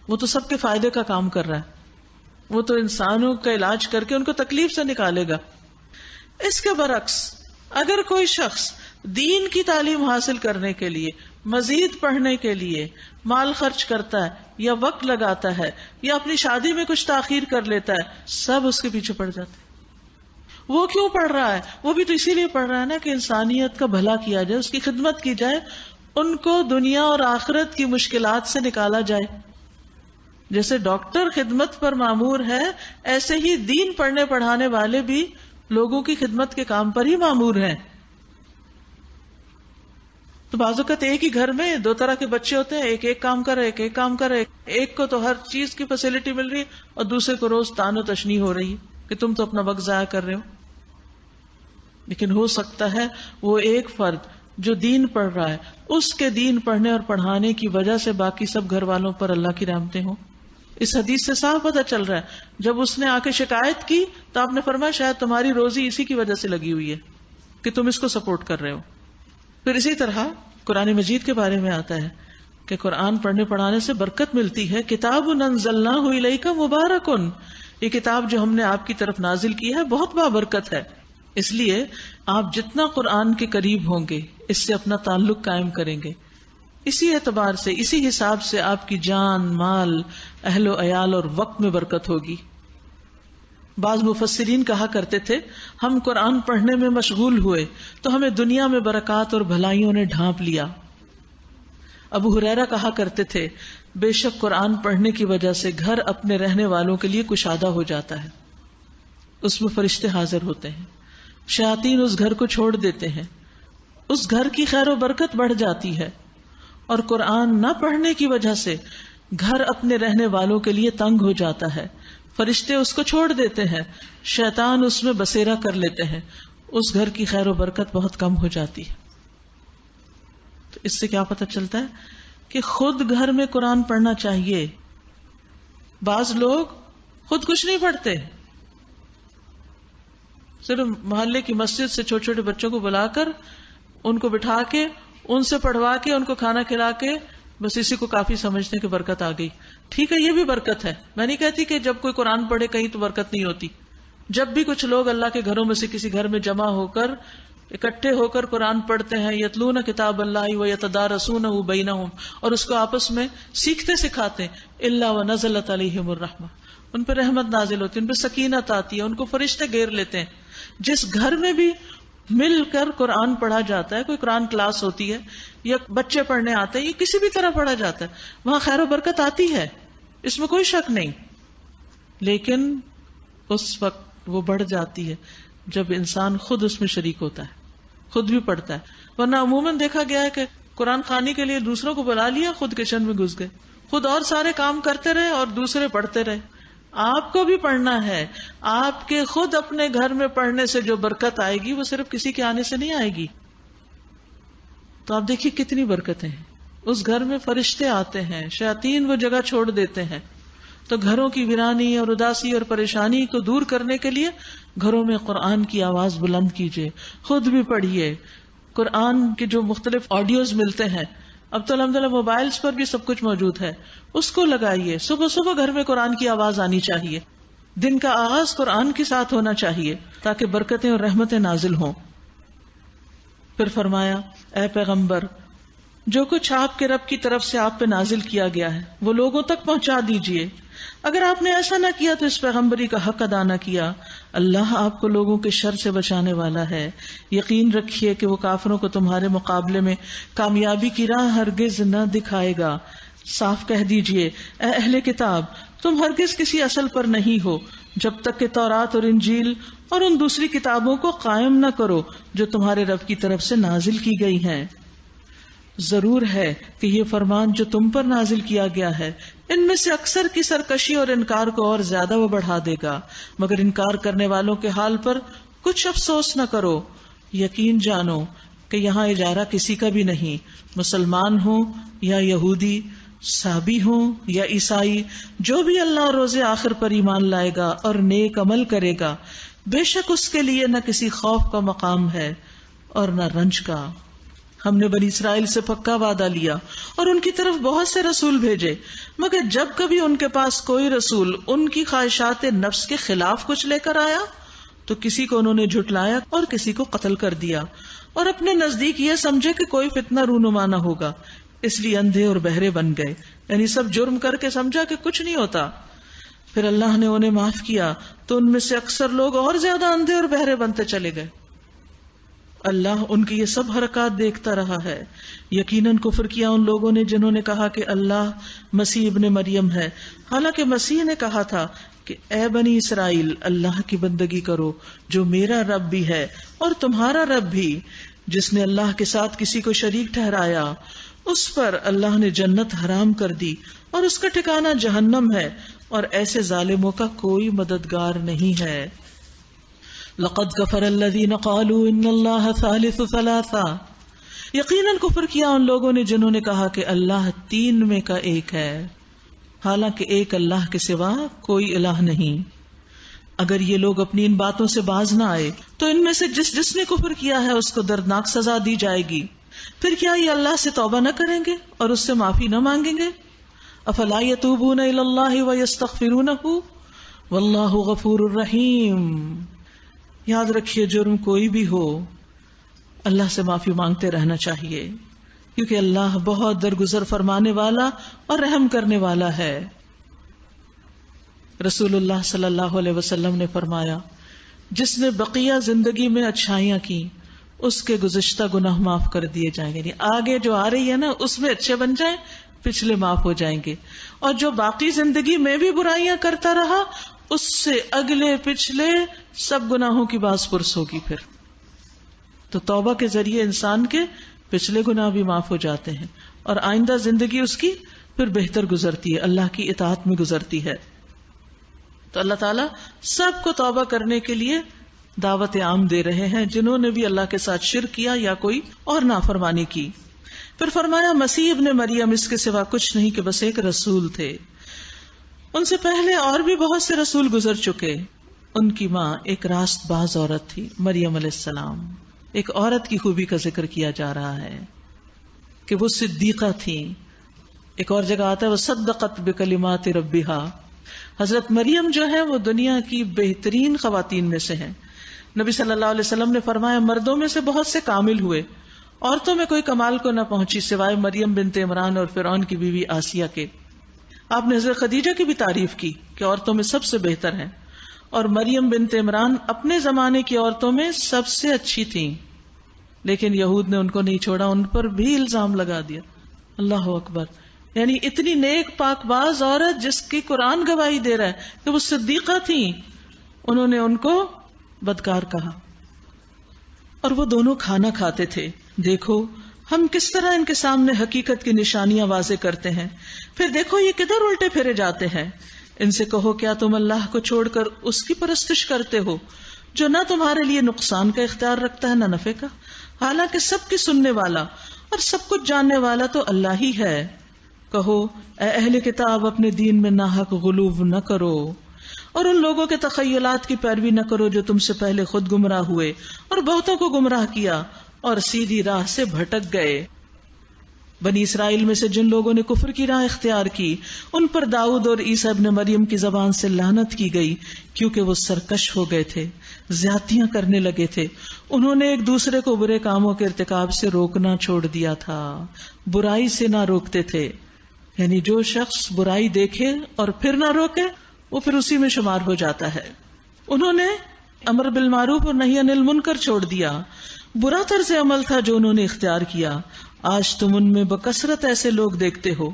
وہ تو سب کے فائدے کا کام کر رہا ہے، وہ تو انسانوں کا علاج کر کے ان کو تکلیف سے نکالے گا. اس کے برعکس اگر کوئی شخص دین کی تعلیم حاصل کرنے کے لیے، مزید پڑھنے کے لیے مال خرچ کرتا ہے یا وقت لگاتا ہے یا اپنی شادی میں کچھ تاخیر کر لیتا ہے، سب اس کے پیچھے پڑ جاتے ہیں. وہ کیوں پڑھ رہا ہے؟ وہ بھی تو اسی لیے پڑھ رہا ہے نا کہ انسانیت کا بھلا کیا جائے، اس کی خدمت کی جائے، ان کو دنیا اور آخرت کی مشکلات سے نکالا جائے. جیسے ڈاکٹر خدمت پر مامور ہے، ایسے ہی دین پڑھنے پڑھانے والے بھی لوگوں کی خدمت کے کام پر ہی مامور ہیں. تو بعض اوقات ایک ہی گھر میں 2 طرح کے بچے ہوتے ہیں، ایک کام کر رہے، ایک کام کر رہے. ایک کو تو ہر چیز کی فیسلٹی مل رہی ہے اور دوسرے کو روز تان و تشنیع ہو رہی ہے کہ تم تو اپنا وقت ضائع کر رہے ہو. لیکن ہو سکتا ہے وہ ایک فرد جو دین پڑھ رہا ہے، اس کے دین پڑھنے اور پڑھانے کی وجہ سے باقی سب گھر والوں پر اللہ کی رحمتیں ہوں. اس حدیث سے صاف پتہ چل رہا ہے، جب اس نے آ کے شکایت کی تو آپ نے فرمایا شاید تمہاری روزی اسی کی وجہ سے لگی ہوئی ہے کہ تم اس کو سپورٹ کر رہے ہو. پھر اسی طرح قرآن مجید کے بارے میں آتا ہے کہ قرآن پڑھنے پڑھانے سے برکت ملتی ہے. کتاب انزلناہ الیک مبارک، یہ کتاب جو ہم نے آپ کی طرف نازل کی ہے بہت بابرکت ہے. اس لیے آپ جتنا قرآن کے قریب ہوں گے اس سے اپنا تعلق قائم کریں گے. اسی اعتبار سے، اسی حساب سے آپ کی جان، مال، اہل و عیال اور وقت میں برکت ہوگی. بعض مفسرین کہا کرتے تھے ہم قرآن پڑھنے میں مشغول ہوئے تو ہمیں دنیا میں برکات اور بھلائیوں نے ڈھانپ لیا. ابو ہریرہ کہا کرتے تھے بے شک قرآن پڑھنے کی وجہ سے گھر اپنے رہنے والوں کے لیے کشادہ ہو جاتا ہے، اس میں فرشتے حاضر ہوتے ہیں، شیاطین اس گھر کو چھوڑ دیتے ہیں، اس گھر کی خیر و برکت بڑھ جاتی ہے. اور قرآن نہ پڑھنے کی وجہ سے گھر اپنے رہنے والوں کے لیے تنگ ہو جاتا ہے، فرشتے اس کو چھوڑ دیتے ہیں، شیطان اس میں بسیرا کر لیتے ہیں، اس گھر کی خیر و برکت بہت کم ہو جاتی ہے. تو اس سے کیا پتہ چلتا ہے کہ خود گھر میں قرآن پڑھنا چاہیے. بعض لوگ خود کچھ نہیں پڑھتے، صرف محلے کی مسجد سے چھوٹے چھوٹے بچوں کو بلا کر ان کو بٹھا کے ان سے پڑھوا کے ان کو کھانا کھلا کے بس اسی کو کافی سمجھتے کہ برکت آ گئی. ٹھیک ہے، یہ بھی برکت ہے. میں نہیں کہتی کہ جب کوئی قرآن پڑھے کہیں تو برکت نہیں ہوتی. جب بھی کچھ لوگ اللہ کے گھروں میں سے کسی گھر میں جمع ہو کر اکٹھے ہو کر قرآن پڑھتے ہیں، یتلون کتاب اللہ ویتدارسونہ بینہم، اور اس کو آپس میں سیکھتے سکھاتے ہیں، الا ونزلت علیہم الرحمہ، ان پہ رحمت نازل ہوتی ہے، ان پہ سکینت آتی ہے، ان کو فرشتے گھیر لیتے ہیں. جس گھر میں بھی مل کر قرآن پڑھا جاتا ہے، کوئی قرآن کلاس ہوتی ہے یا بچے پڑھنے آتے ہیں، یہ کسی بھی طرح پڑھا جاتا ہے، وہاں خیر و برکت آتی ہے، اس میں کوئی شک نہیں. لیکن اس وقت وہ بڑھ جاتی ہے جب انسان خود اس میں شریک ہوتا ہے، خود بھی پڑھتا ہے. ورنہ عموماً دیکھا گیا ہے کہ قرآن خوانی کے لیے دوسروں کو بلا لیا، خود کچن میں گھس گئے، خود اور سارے کام کرتے رہے اور دوسرے پڑھتے رہے. آپ کو بھی پڑھنا ہے. آپ کے خود اپنے گھر میں پڑھنے سے جو برکت آئے گی وہ صرف کسی کے آنے سے نہیں آئے گی. تو آپ دیکھیے کتنی برکتیں ہیں. اس گھر میں فرشتے آتے ہیں، شیاطین وہ جگہ چھوڑ دیتے ہیں. تو گھروں کی ویرانی اور اداسی اور پریشانی کو دور کرنے کے لیے گھروں میں قرآن کی آواز بلند کیجیے، خود بھی پڑھیے. قرآن کے جو مختلف آڈیوز ملتے ہیں، اب تو الحمدللہ موبائلز پر بھی سب کچھ موجود ہے، اس کو لگائیے. صبح صبح گھر میں قرآن کی آواز آنی چاہیے. دن کا آغاز قرآن کے ساتھ ہونا چاہیے تاکہ برکتیں اور رحمتیں نازل ہوں. پھر فرمایا اے پیغمبر، جو کچھ آپ کے رب کی طرف سے آپ پہ نازل کیا گیا ہے وہ لوگوں تک پہنچا دیجئے. اگر آپ نے ایسا نہ کیا تو اس پیغمبری کا حق ادا نہ کیا. اللہ آپ کو لوگوں کے شر سے بچانے والا ہے. یقین رکھیے کہ وہ کافروں کو تمہارے مقابلے میں کامیابی کی راہ ہرگز نہ دکھائے گا. صاف کہہ دیجئے اے اہل کتاب، تم ہرگز کسی اصل پر نہیں ہو جب تک کہ تورات اور انجیل اور ان دوسری کتابوں کو قائم نہ کرو جو تمہارے رب کی طرف سے نازل کی گئی ہیں. ضرور ہے کہ یہ فرمان جو تم پر نازل کیا گیا ہے ان میں سے اکثر کی سرکشی اور انکار کو اور زیادہ وہ بڑھا دے گا، مگر انکار کرنے والوں کے حال پر کچھ افسوس نہ کرو. یقین جانو کہ یہاں اجارہ کسی کا بھی نہیں، مسلمان ہوں یا یہودی، صحابی ہوں یا عیسائی، جو بھی اللہ اور روز آخر پر ایمان لائے گا اور نیک عمل کرے گا، بے شک اس کے لیے نہ کسی خوف کا مقام ہے اور نہ رنج کا. ہم نے بنی اسرائیل سے پکا وعدہ لیا اور ان کی طرف بہت سے رسول بھیجے، مگر جب کبھی ان کے پاس کوئی رسول ان کی خواہشات نفس کے خلاف کچھ لے کر آیا تو کسی کو انہوں نے جھٹلایا اور کسی کو قتل کر دیا، اور اپنے نزدیک یہ سمجھے کہ کوئی فتنہ رونما نہ ہوگا، اس لیے اندھے اور بہرے بن گئے. یعنی سب جرم کر کے سمجھا کہ کچھ نہیں ہوتا. پھر اللہ نے انہیں معاف کیا تو ان میں سے اکثر لوگ اور زیادہ اندھے اور بہرے بنتے چلے گئے. اللہ ان کی یہ سب حرکات دیکھتا رہا ہے. یقیناً کفر کیا ان لوگوں نے جنہوں نے کہا کہ اللہ مسیح ابن مریم ہے، حالانکہ مسیح نے کہا تھا کہ اے بنی اسرائیل اللہ کی بندگی کرو جو میرا رب بھی ہے اور تمہارا رب بھی. جس نے اللہ کے ساتھ کسی کو شریک ٹھہرایا اس پر اللہ نے جنت حرام کر دی اور اس کا ٹھکانہ جہنم ہے، اور ایسے ظالموں کا کوئی مددگار نہیں ہے. لقد کفر الذین قالوا ان اللہ ثالث ثلاثہ، یقیناً کفر کیا ان لوگوں نے جنہوں نے کہا کہ اللہ تین میں کا ایک ہے، حالانکہ ایک اللہ کے سوا کوئی الہ نہیں. اگر یہ لوگ اپنی ان باتوں سے باز نہ آئے تو ان میں سے جس نے کفر کیا ہے اس کو دردناک سزا دی جائے گی. پھر کیا یہ اللہ سے توبہ نہ کریں گے اور اس سے معافی نہ مانگیں گے؟ افلا یتوبون الی اللہ ویستغفرونہ واللہ غفور الرحیم. یاد رکھیے جرم کوئی بھی ہو اللہ سے معافی مانگتے رہنا چاہیے، کیونکہ اللہ بہت درگزر فرمانے والا اور رحم کرنے والا ہے. رسول اللہ صلی اللہ علیہ وسلم نے فرمایا جس نے بقیہ زندگی میں اچھائیاں کی اس کے گزشتہ گناہ معاف کر دیے جائیں گے، یعنی آگے جو آ رہی ہے نا اس میں اچھے بن جائیں، پچھلے معاف ہو جائیں گے. اور جو باقی زندگی میں بھی برائیاں کرتا رہا اس سے اگلے پچھلے سب گناہوں کی باز پرس ہوگی. پھر تو توبہ کے ذریعے انسان کے پچھلے گناہ بھی معاف ہو جاتے ہیں اور آئندہ زندگی اس کی پھر بہتر گزرتی ہے، اللہ کی اطاعت میں گزرتی ہے. تو اللہ تعالیٰ سب کو توبہ کرنے کے لیے دعوت عام دے رہے ہیں جنہوں نے بھی اللہ کے ساتھ شرک کیا یا کوئی اور نافرمانی کی. پھر فرمایا مسیح ابن مریم اس کے سوا کچھ نہیں کہ بس ایک رسول تھے. ان سے پہلے اور بھی بہت سے رسول گزر چکے. ان کی ماں ایک راست باز عورت تھی، مریم علیہ السلام. ایک عورت کی خوبی کا ذکر کیا جا رہا ہے کہ وہ صدیقہ تھی. ایک اور جگہ آتا ہے وہ صدقت بکلمات ربہا. حضرت مریم جو ہے وہ دنیا کی بہترین خواتین میں سے ہیں. نبی صلی اللہ علیہ وسلم نے فرمایا مردوں میں سے بہت سے کامل ہوئے، عورتوں میں کوئی کمال کو نہ پہنچی سوائے مریم بنت عمران اور فرعون کی بیوی آسیہ کے. آپ نے حضرت خدیجہ کی بھی تعریف کی کہ عورتوں میں سب سے بہتر ہیں، اور مریم بنت عمران اپنے زمانے کی عورتوں میں سب سے اچھی تھیں، لیکن یہود نے ان کو نہیں چھوڑا، ان پر بھی الزام لگا دیا. اللہ اکبر. یعنی اتنی نیک پاک باز عورت جس کی قرآن گواہی دے رہا ہے کہ وہ صدیقہ تھیں، انہوں نے ان کو بدکار کہا. اور وہ دونوں کھانا کھاتے تھے. دیکھو ہم کس طرح ان کے سامنے حقیقت کی نشانیاں واضح کرتے ہیں، پھر دیکھو یہ کدھر الٹے پھرے جاتے ہیں. ان سے کہو کیا تم اللہ کو چھوڑ کر اس کی پرستش کرتے ہو جو نہ تمہارے لیے نقصان کا اختیار رکھتا ہے نہ نفع کا، حالانکہ سب کی سننے والا اور سب کچھ جاننے والا تو اللہ ہی ہے. کہو اے اہل کتاب اپنے دین میں ناحق غلو نہ کرو اور ان لوگوں کے تخیلات کی پیروی نہ کرو جو تم سے پہلے خود گمراہ ہوئے اور بہتوں کو گمراہ کیا اور سیدھی راہ سے بھٹک گئے. بنی اسرائیل میں سے جن لوگوں نے کفر کی راہ اختیار کی ان پر داؤد اور عیسیٰ ابن مریم کی زبان سے لعنت کی گئی، کیونکہ وہ سرکش ہو گئے تھے، زیادتیاں کرنے لگے تھے. انہوں نے ایک دوسرے کو برے کاموں کے ارتکاب سے روکنا چھوڑ دیا تھا، برائی سے نہ روکتے تھے. یعنی جو شخص برائی دیکھے اور پھر نہ روکے وہ پھر اسی میں شمار ہو جاتا ہے. انہوں نے امر بالمعروف اور نہی عن المنکر چھوڑ دیا. برا طرز عمل تھا جو انہوں نے اختیار کیا. آج تم ان میں بکثرت ایسے لوگ دیکھتے ہو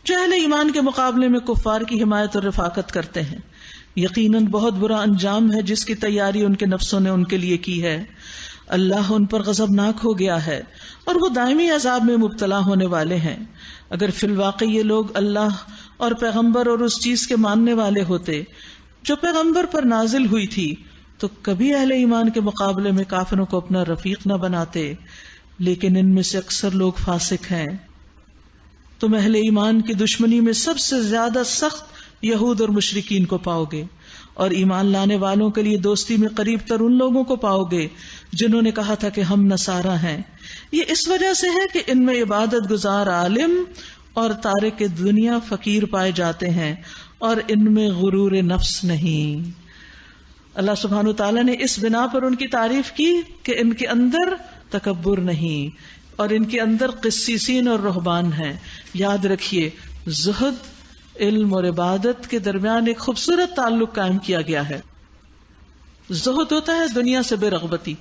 جو اہل ایمان کے مقابلے میں کفار کی حمایت اور رفاقت کرتے ہیں. یقیناً بہت برا انجام ہے جس کی تیاری ان کے نفسوں نے ان کے لیے کی ہے. اللہ ان پر غضبناک ہو گیا ہے اور وہ دائمی عذاب میں مبتلا ہونے والے ہیں. اگر فی الواقع یہ لوگ اللہ اور پیغمبر اور اس چیز کے ماننے والے ہوتے جو پیغمبر پر نازل ہوئی تھی تو کبھی اہل ایمان کے مقابلے میں کافروں کو اپنا رفیق نہ بناتے، لیکن ان میں سے اکثر لوگ فاسق ہیں. تم اہل ایمان کی دشمنی میں سب سے زیادہ سخت یہود اور مشرکین کو پاؤ گے، اور ایمان لانے والوں کے لیے دوستی میں قریب تر ان لوگوں کو پاؤ گے جنہوں نے کہا تھا کہ ہم نصارہ ہیں. یہ اس وجہ سے ہے کہ ان میں عبادت گزار عالم اور تارک دنیا فقیر پائے جاتے ہیں اور ان میں غرور نفس نہیں. اللہ سبحانہ وتعالیٰ نے اس بنا پر ان کی تعریف کی کہ ان کے اندر تکبر نہیں اور ان کے اندر قسیسین اور رہبان ہیں. یاد رکھیے زہد، علم اور عبادت کے درمیان ایک خوبصورت تعلق قائم کیا گیا ہے. زہد ہوتا ہے دنیا سے بے رغبتی.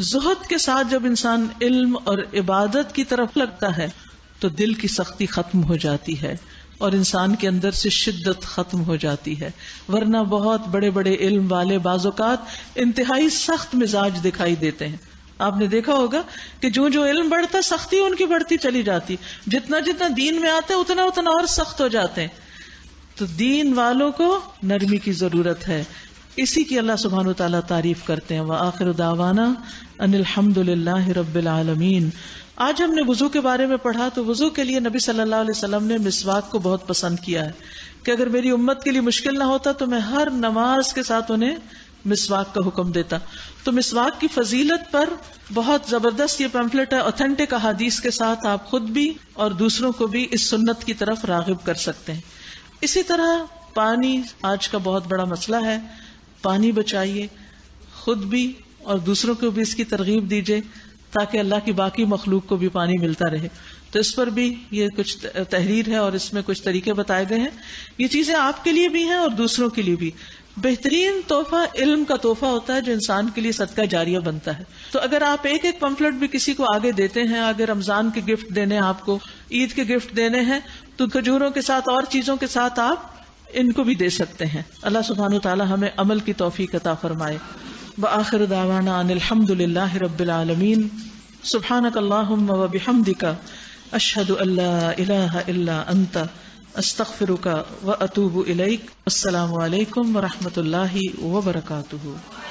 زہد کے ساتھ جب انسان علم اور عبادت کی طرف لگتا ہے تو دل کی سختی ختم ہو جاتی ہے اور انسان کے اندر سے شدت ختم ہو جاتی ہے. ورنہ بہت بڑے بڑے علم والے بعض اوقات انتہائی سخت مزاج دکھائی دیتے ہیں. آپ نے دیکھا ہوگا کہ جو جو علم بڑھتا سختی ان کی بڑھتی چلی جاتی، جتنا جتنا دین میں آتے اتنا اتنا اور سخت ہو جاتے ہیں. تو دین والوں کو نرمی کی ضرورت ہے. اسی کی اللہ سبحانہ وتعالیٰ تعریف کرتے ہیں. وآخر دعوانا ان الحمد للہ رب العالمین. آج ہم نے وضو کے بارے میں پڑھا تو وضو کے لیے نبی صلی اللہ علیہ وسلم نے مسواک کو بہت پسند کیا ہے کہ اگر میری امت کے لیے مشکل نہ ہوتا تو میں ہر نماز کے ساتھ انہیں مسواک کا حکم دیتا. تو مسواک کی فضیلت پر بہت زبردست یہ پیمفلٹ ہے. اوتھینٹک احادیث کے ساتھ آپ خود بھی اور دوسروں کو بھی اس سنت کی طرف راغب کر سکتے ہیں. اسی طرح پانی آج کا بہت بڑا مسئلہ ہے. پانی بچائیے، خود بھی اور دوسروں کو بھی اس کی ترغیب دیجیے تاکہ اللہ کی باقی مخلوق کو بھی پانی ملتا رہے. تو اس پر بھی یہ کچھ تحریر ہے اور اس میں کچھ طریقے بتائے گئے ہیں. یہ چیزیں آپ کے لیے بھی ہیں اور دوسروں کے لیے بھی. بہترین تحفہ علم کا تحفہ ہوتا ہے جو انسان کے لیے صدقہ جاریہ بنتا ہے. تو اگر آپ ایک ایک پمفلٹ بھی کسی کو آگے دیتے ہیں، آگے رمضان کے گفٹ دینے، آپ کو عید کے گفٹ دینے ہیں، تو کھجوروں کے ساتھ اور چیزوں کے ساتھ آپ ان کو بھی دے سکتے ہیں. اللہ سبحانہ وتعالی ہمیں عمل کی توفیق عطا فرمائے. وآخر دعوانا ان الحمد للہ رب العالمین. سبحانک اللہم وبحمدک، اشہد ان لا الہ الا انت، استغفرک واتوب الیک. السلام علیکم ورحمۃ اللہ وبرکاتہ.